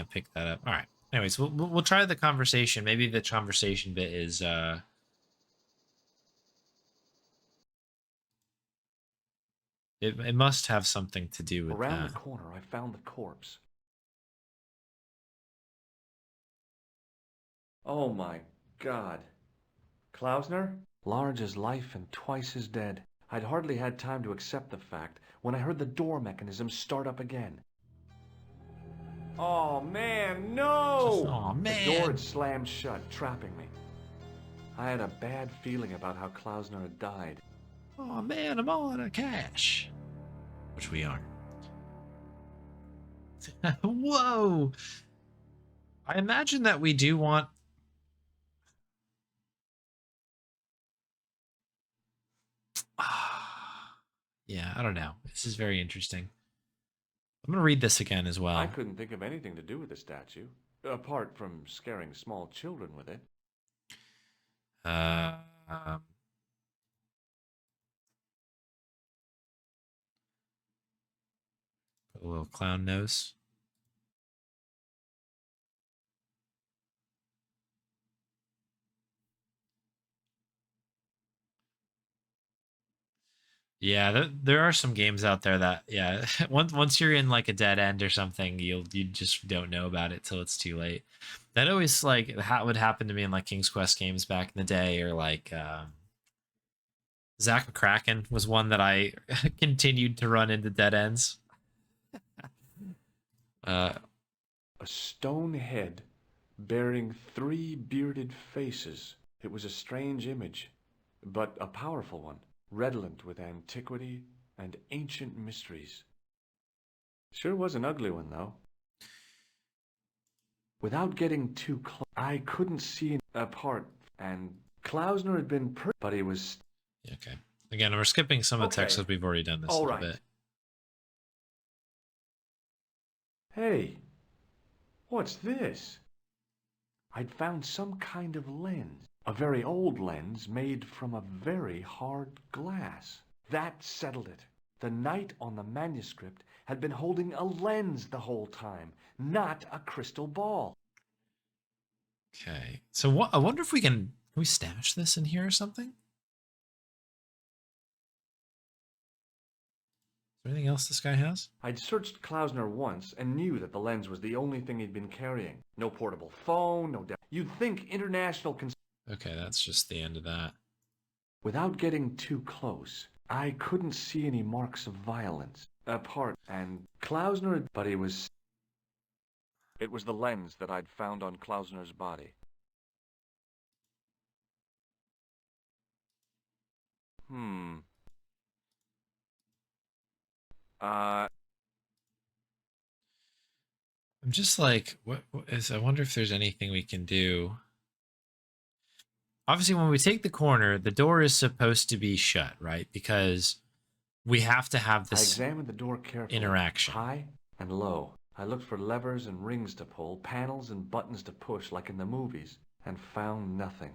pick that up. All right. Anyways, we'll try the conversation. Maybe the conversation bit is it must have something to do with Around that. the corner, I found the corpse. Oh my God. Klausner? Large as life and twice as dead. I'd hardly had time to accept the fact when I heard the door mechanism start up again. Oh man, no! Oh The man. door had slammed shut, trapping me. I had a bad feeling about how Klausner had died. Oh man, I'm all out of cash. Which we are. Whoa! I imagine that we do want... Yeah, I don't know. This is very interesting. I'm going to read this again as well. I couldn't think of anything to do with the statue, apart from scaring small children with it. Um, put a little clown nose. Yeah, there are some games out there that, yeah, once you're in like a dead end or something, you just don't know about it till it's too late. That always like would happen to me in like King's Quest games back in the day, or like Zack McCracken was one that I continued to run into dead ends. A stone head bearing 3 bearded faces. It was a strange image, but a powerful one, redolent with antiquity and ancient mysteries. Sure was an ugly one, though. Without getting too close, I couldn't see apart, and Klausner had been but he was... Okay. Again, we're skipping some of the text Okay. because we've already done this a All little right. bit. Hey, what's this? I'd found some kind of lens. A very old lens made from a very hard glass. That settled it. The knight on the manuscript had been holding a lens the whole time, not a crystal ball. Okay. So what? I wonder if can we stash this in here or something? Is there anything else this guy has? I'd searched Klausner once and knew that the lens was the only thing he'd been carrying. No portable phone, no... You'd think international... Okay, that's just the end of that. Without getting too close, I couldn't see any marks of violence. Apart, and Klausner... But he was... It was the lens that I'd found on Klausner's body. I'm just like, what is? I wonder if there's anything we can do. Obviously, when we take the corner, the door is supposed to be shut, right? Because we have to have I this examined the door carefully. interaction. High and low. I looked for levers and rings to pull, panels and buttons to push like in the movies, and found nothing.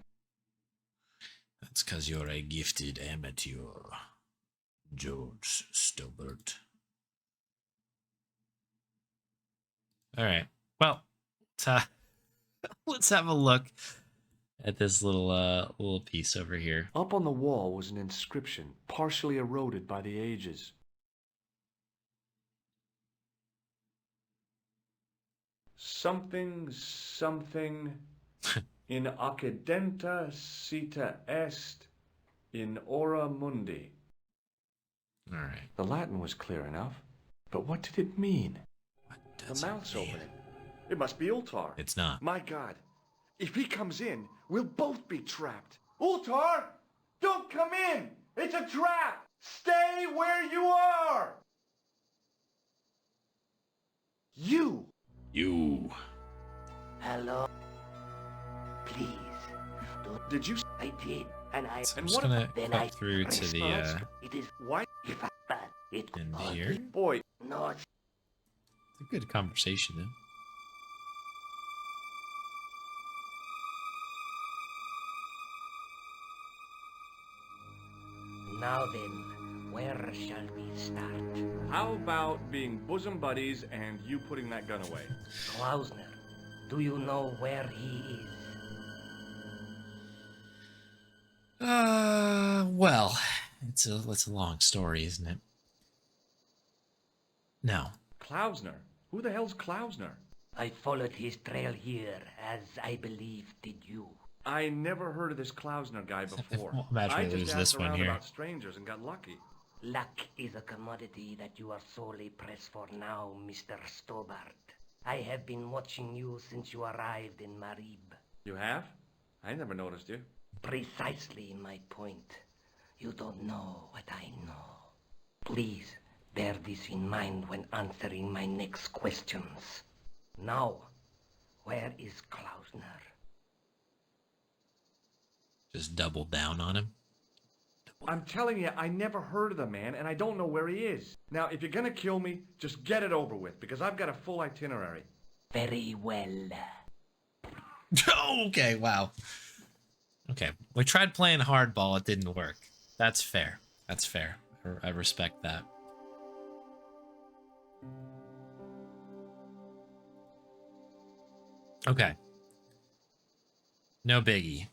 That's because you're a gifted amateur, George Stobart. All right. Well, let's have a look at this little piece over here. Up on the wall was an inscription, partially eroded by the ages. Something, something, in occidenta cita est, in ora mundi. All right. The Latin was clear enough, but what did it mean? What The does it mouth's mean? opening. It must be Ultar. It's not. My God, if he comes in, we'll both be trapped. Ultar, don't come in. It's a trap. Stay where you are. You. Hello? Please. Did you? I did, and I... So I'm And just what gonna then I cut through to the It is... Why? If I... It... end here. Boy, No, It's a good conversation, though. now then, where shall we start? how about being bosom buddies and you putting that gun away? Klausner, do you know where he is? Well, it's a long story, isn't it? No. Klausner? Who the hell's Klausner? I followed his trail here, as I believe did you. I never heard of this Klausner guy before. Well, imagine I we lose just this asked one around here. about strangers and got lucky. Luck is a commodity that you are sorely pressed for now, Mr. Stobart. I have been watching you since you arrived in Marib. You have? I never noticed you. Precisely my point. You don't know what I know. Please bear this in mind when answering my next questions. Now, where is Klausner? Just double down on him. I'm telling you, I never heard of the man, and I don't know where he is. Now, if you're gonna kill me, just get it over with, because I've got a full itinerary. Very well. Okay, wow. Okay, we tried playing hardball. It didn't work. That's fair. That's fair. I respect that. Okay. No biggie.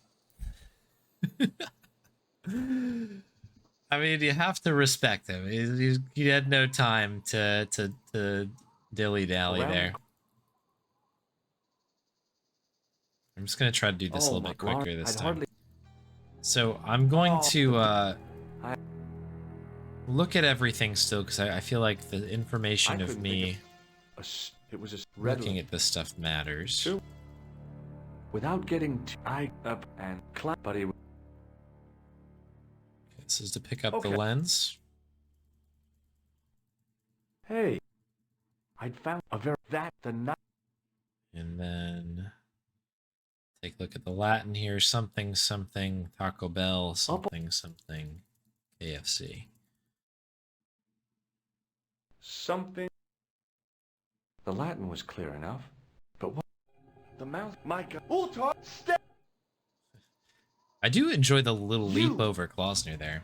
I mean, you have to respect him. He had no time to dilly-dally there. I'm just going to try to do this a little bit quicker this time. So I'm going to look at everything still, because I feel like the information of me looking at this stuff matters. Without getting tied up and buddy. This is to pick up the lens. Hey, I'd found the night. And then take a look at the Latin here. Something, something, Taco Bell, something, something, KFC. Something. The Latin was clear enough, but what? The mouth, my God. I do enjoy the little leap over Klausner there.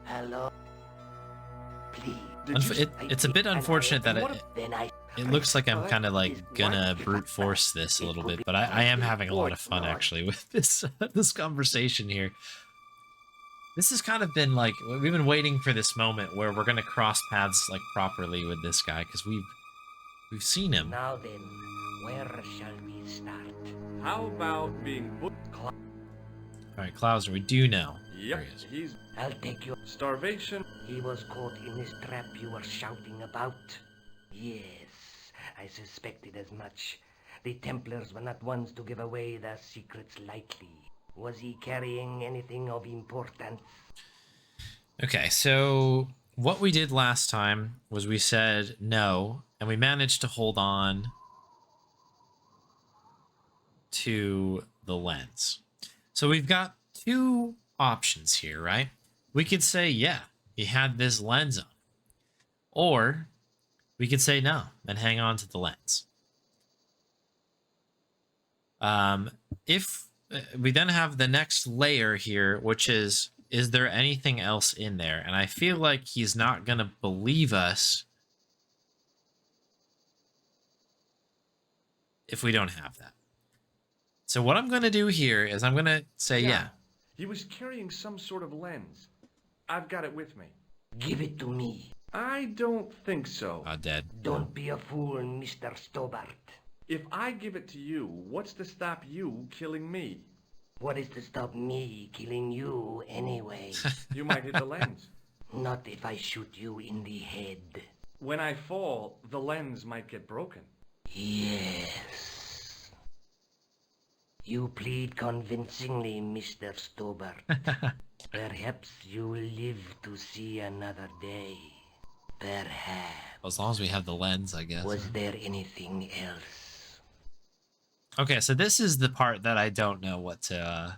Hello? Please. It's a bit unfortunate that it looks like I'm kind of like gonna brute force this a little bit, but I am having a lot of fun actually with this this conversation here. This has kind of been like, we've been waiting for this moment where we're gonna cross paths like properly with this guy, because we've seen him. Now then, where shall we start? How about being Alright, Klausner, we do know. Yep, he's... I'll take you. Starvation. He was caught in this trap you were shouting about. Yes, I suspected as much. The Templars were not ones to give away their secrets lightly. Was he carrying anything of importance? Okay, so what we did last time was we said no, and we managed to hold on to the lens. So we've got two options here, right? We could say, yeah, he had this lens on. Or we could say no and hang on to the lens. If we then have the next layer here, which is there anything else in there? And I feel like he's not going to believe us if we don't have that. So what I'm going to do here is I'm going to say, yeah. He was carrying some sort of lens. I've got it with me. Give it to me. I don't think so. Dead. Don't be a fool, Mr. Stobart. If I give it to you, what's to stop you killing me? What is to stop me killing you anyway? You might hit the lens. Not if I shoot you in the head. When I fall, the lens might get broken. Yes. You plead convincingly, Mr. Stobart. Perhaps you will live to see another day. Perhaps. As long as we have the lens, I guess. Was there anything else? Okay, so this is the part that I don't know what to...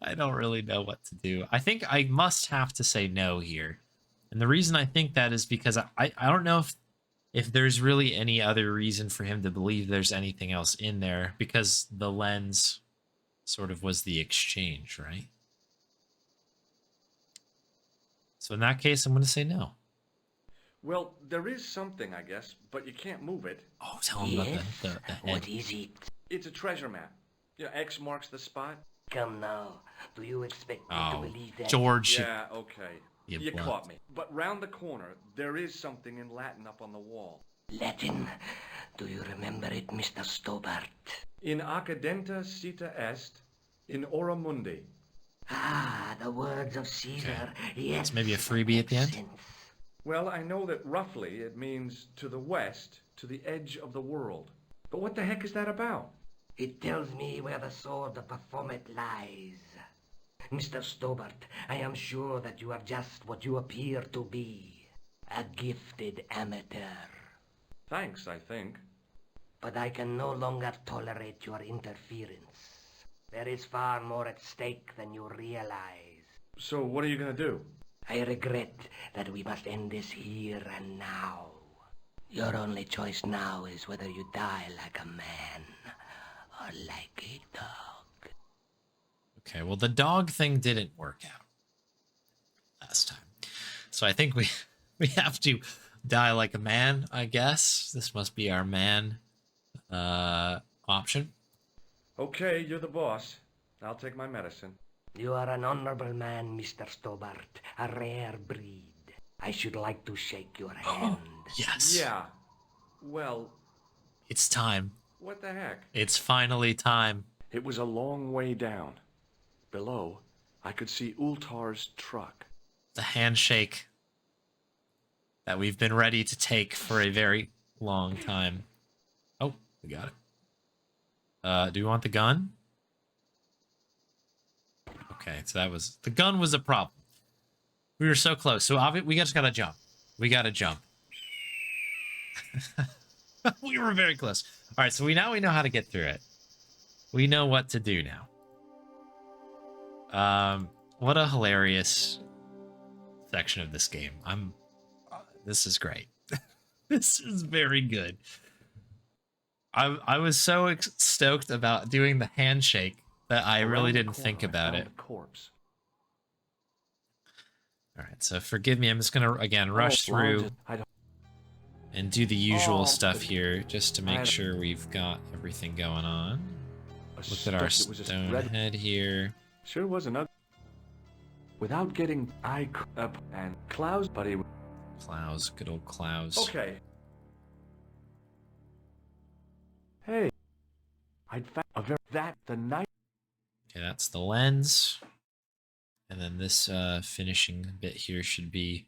I don't really know what to do. I think I must have to say no here. And the reason I think that is because I don't know if there's really any other reason for him to believe there's anything else in there, because the lens sort of was the exchange, right? So in that case, I'm going to say no. Well, there is something, I guess, but you can't move it. Oh, tell him about the head. What is it? It's a treasure map. You know, X marks the spot. Come now. Do you expect me to believe that? George. Yeah, okay. You caught me. But round the corner, there is something in Latin up on the wall. Latin? Do you remember it, Mr. Stobart? In accidenta cita est, in ora mundi. Ah, the words of Caesar. Yes. It's maybe a that freebie at the makes end? sense. Well, I know that roughly it means to the west, to the edge of the world. But what the heck is that about? It tells me where the sword of Baphomet lies. Mr. Stobart, I am sure that you are just what you appear to be. A gifted amateur. Thanks, I think. But I can no longer tolerate your interference. There is far more at stake than you realize. So what are you gonna do? I regret that we must end this here and now. Your only choice now is whether you die like a man or like a dog. Okay, well, the dog thing didn't work out last time. So I think we we have to die like a man, I guess. This must be our man option. Okay, you're the boss. I'll take my medicine. You are an honorable man, Mr. Stobart, a rare breed. I should like to shake your hand. Yes. Yeah. Well, It's time. what the heck? It's finally time. It was a long way down. Below, I could see Ultar's truck. The handshake that we've been ready to take for a very long time. Oh, we got it. Do you want the gun? Okay, so the gun was a problem. We were so close. So we just gotta jump. We gotta jump. We were very close. All right, so we know how to get through it. We know what to do now. What a hilarious section of this game. This is great. This is very good. I was so stoked about doing the handshake that I really didn't think about it. Corpse. All right, so forgive me. I'm just gonna again rush through and do the usual stuff here just to make sure we've got everything going on. Look at our stone head here. Sure was another. Without getting up and Klaus, buddy. Clouds, good old Clouds. Okay. Hey, I'd found the night. Okay, that's the lens. And then this finishing bit here should be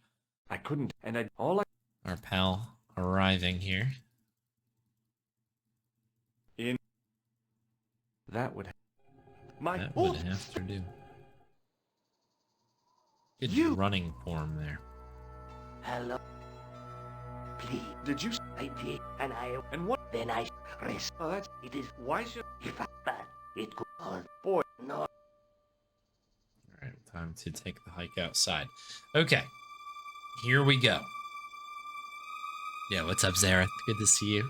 I couldn't, and our pal arriving here. that would my That would have to do. Good running form there. Hello. Please. Did you? I did, and what? then I rest. Oh, that's It is why should if I but it could all boy. no. All right, time to take the hike outside. Okay, here we go. Yeah, what's up, Zara? Good to see you.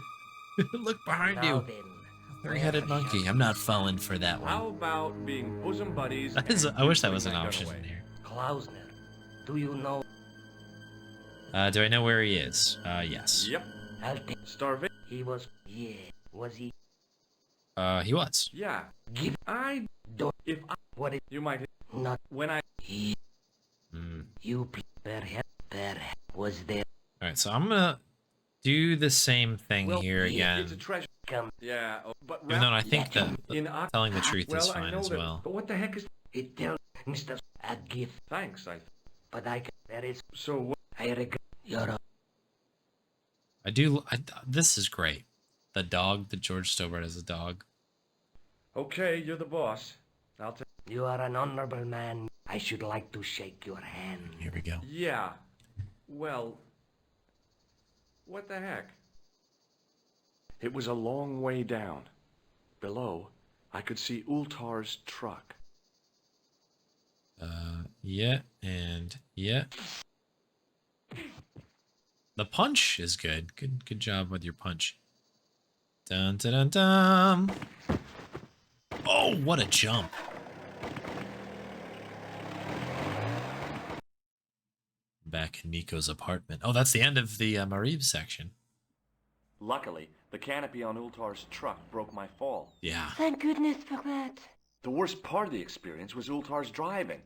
Look behind Now you. then, Three-headed monkey. I'm not falling for that one. How about being bosom buddies? That is, I wish that was an and option run in away? here. Klausner, do you know? Do I know where he is? Yes. Yep. I'll take. Starving. He was. Yeah. Was he? He was. Yeah. Give. I Don't. if I, What if you might not? when I He. Hmm. You. Perhaps. Was there. All right, so I'm gonna do the same thing well, here again. It's a treasure. Come. Yeah. But Even though I think Yeah. that telling the truth well, is I fine know as that, well. But what the heck is? It tells Mr. A gift, Thanks. but I can. There is. So what? I regret your. This is great. The dog, the George Stobart as a dog. Okay, you're the boss. I'll take. You are an honorable man. I should like to shake your hand. Here we go. Yeah. Well. What the heck? It was a long way down. Below, I could see Ultar's truck. Yeah, and yeah. The punch is good. Good job with your punch. Dun dun dun dun. Oh, what a jump. Back in Nico's apartment. Oh, that's the end of the Marib section. Luckily, the canopy on Ultar's truck broke my fall. Yeah. Thank goodness for that. The worst part of the experience was Ultar's driving.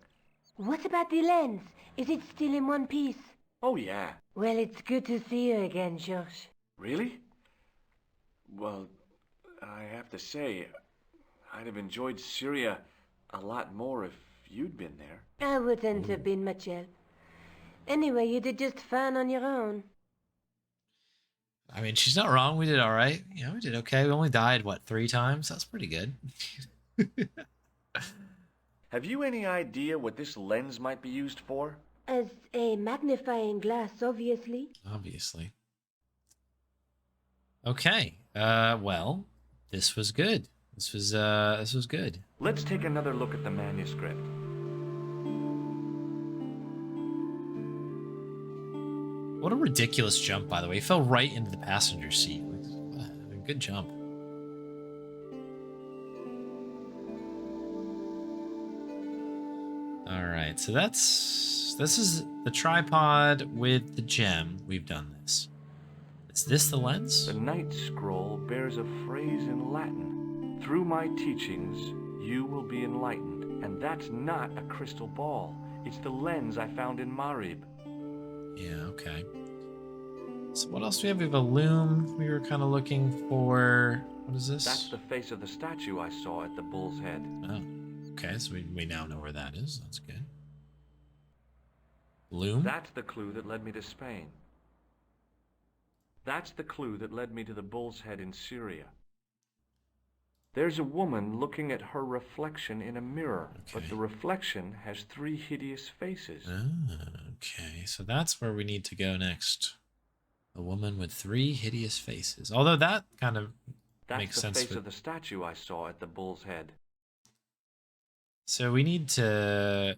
What about the lens? Is it still in one piece? Oh, yeah. Well, it's good to see you again, Josh. Really? Well, I have to say, I'd have enjoyed Syria a lot more if you'd been there. I wouldn't have been much help. Anyway, you did just fine on your own. I mean, she's not wrong. We did all right. You know, we did okay. We only died, what, 3 times? That's pretty good. Have you any idea what this lens might be used for? As a magnifying glass, obviously. Obviously. Okay. Well, this was good. This was good. Let's take another look at the manuscript. What a ridiculous jump, by the way. He fell right into the passenger seat. Good jump. All right, so this is the tripod with the gem. We've done this. Is this the lens? The Night Scroll bears a phrase in Latin. Through my teachings, you will be enlightened. And that's not a crystal ball. It's the lens I found in Marib. Yeah, okay. So what else do we have? We have a loom. We were kind of looking for... What is this? That's the face of the statue I saw at the Bull's Head. Oh, okay. So we now know where that is. That's good. Loom? That's the clue that led me to Spain. That's the clue that led me to the Bull's Head in Syria. There's a woman looking at her reflection in a mirror, but the reflection has 3 hideous faces. Okay, so that's where we need to go next. A woman with 3 hideous faces. Although that kind of makes sense. That's the face of the statue I saw at the Bull's Head. So we need to...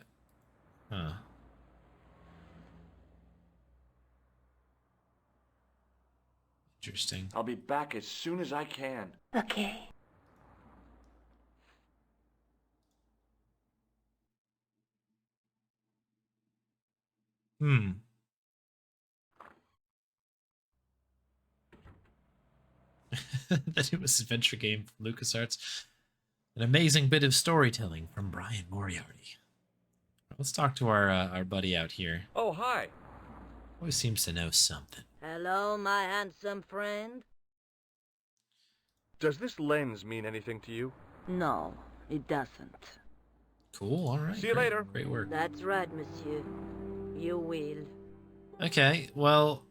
Huh. Interesting. I'll be back as soon as I can. Okay. The newest adventure game from LucasArts. An amazing bit of storytelling from Brian Moriarty. Let's talk to our buddy out here. Oh, hi. Always seems to know something. Hello, my handsome friend. Does this lens mean anything to you? No, it doesn't. Cool, all right. See you later. Great work. That's right, monsieur. You will. Okay, well...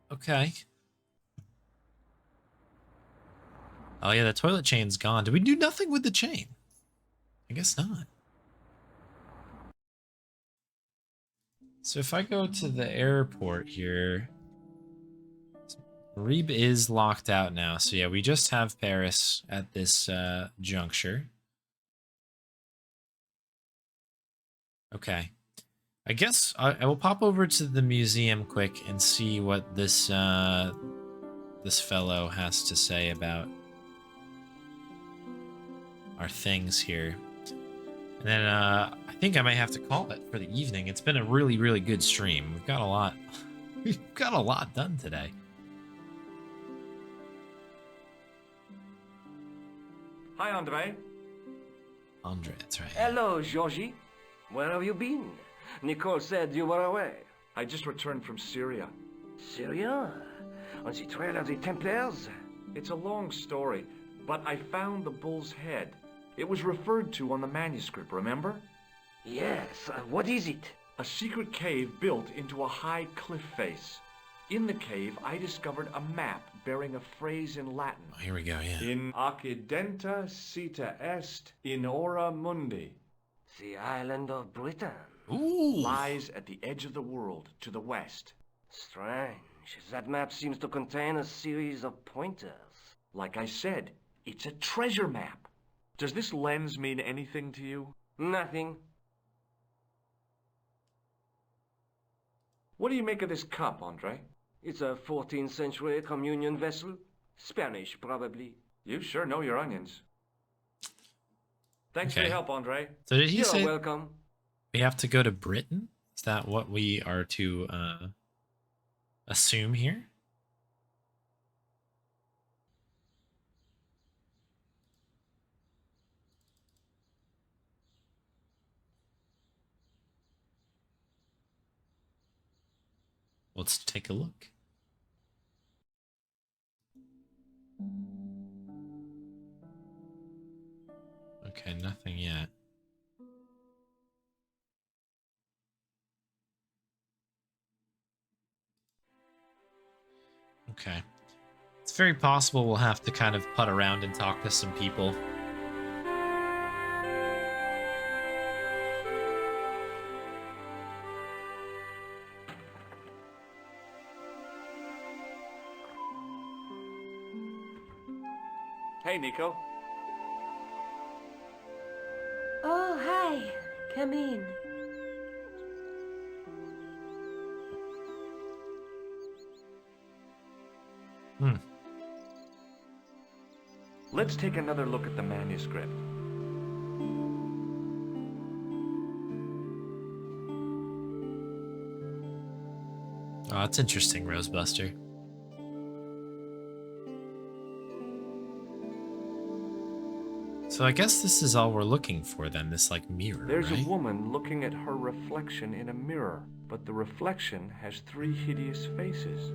Okay. Oh yeah, the toilet chain's gone. Did we do nothing with the chain? I guess not. So if I go to the airport here... Reeb is locked out now. So yeah, we just have Paris at this juncture. Okay. I guess I will pop over to the museum quick and see what this this fellow has to say about our things here. And then I think I might have to call it for the evening. It's been a really, really good stream. We've got a lot we've got a lot done today. Hi, Andre. Andre, that's right. Hello, Georgie. Where have you been? Nicole said you were away. I just returned from Syria. Syria? On the trail of the Templars? It's a long story, but I found the Bull's Head. It was referred to on the manuscript, remember? Yes. What is it? A secret cave built into a high cliff face. In the cave, I discovered a map bearing a phrase in Latin. Oh, here we go, yeah. In occidenta sita est in ora mundi. The island of Britain. Ooh. Lies at the edge of the world, to the west. Strange. That map seems to contain a series of pointers. Like I said, it's a treasure map. Does this lens mean anything to you? Nothing. What do you make of this cup, Andre? It's a 14th century communion vessel. Spanish, probably. You sure know your onions. Thanks for Okay. your help, Andre. So did he You're say welcome. we have to go to Britain? Is that what we are to assume here? Let's take a look. Okay, nothing yet. Okay. It's very possible we'll have to kind of putt around and talk to some people. Hey, Nico. Oh, hi. Come in. Let's take another look at the manuscript. Oh, that's interesting, Rosebuster. So I guess this is all we're looking for then, this like mirror, There's right? a woman looking at her reflection in a mirror, but the reflection has 3 hideous faces.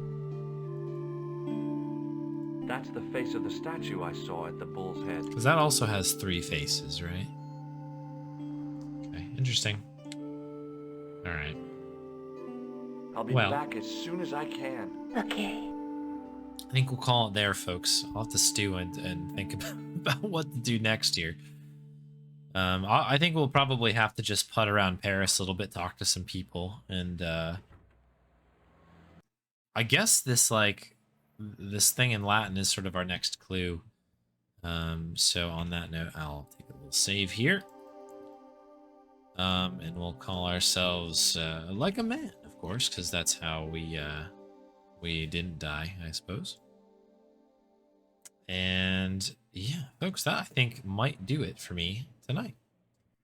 That's the face of the statue I saw at the bull's head. Because that also has 3 faces, right? Okay, interesting. Alright. I'll be back as soon as I can. Okay. I think we'll call it there, folks. I'll have to stew and think about what to do next here. I think we'll probably have to just putt around Paris a little bit, talk to some people, and I guess this thing in Latin is sort of our next clue. So on that note, I'll take a little save here. And we'll call ourselves like a man, of course, because that's how we didn't die, I suppose. And yeah, folks, that I think might do it for me tonight.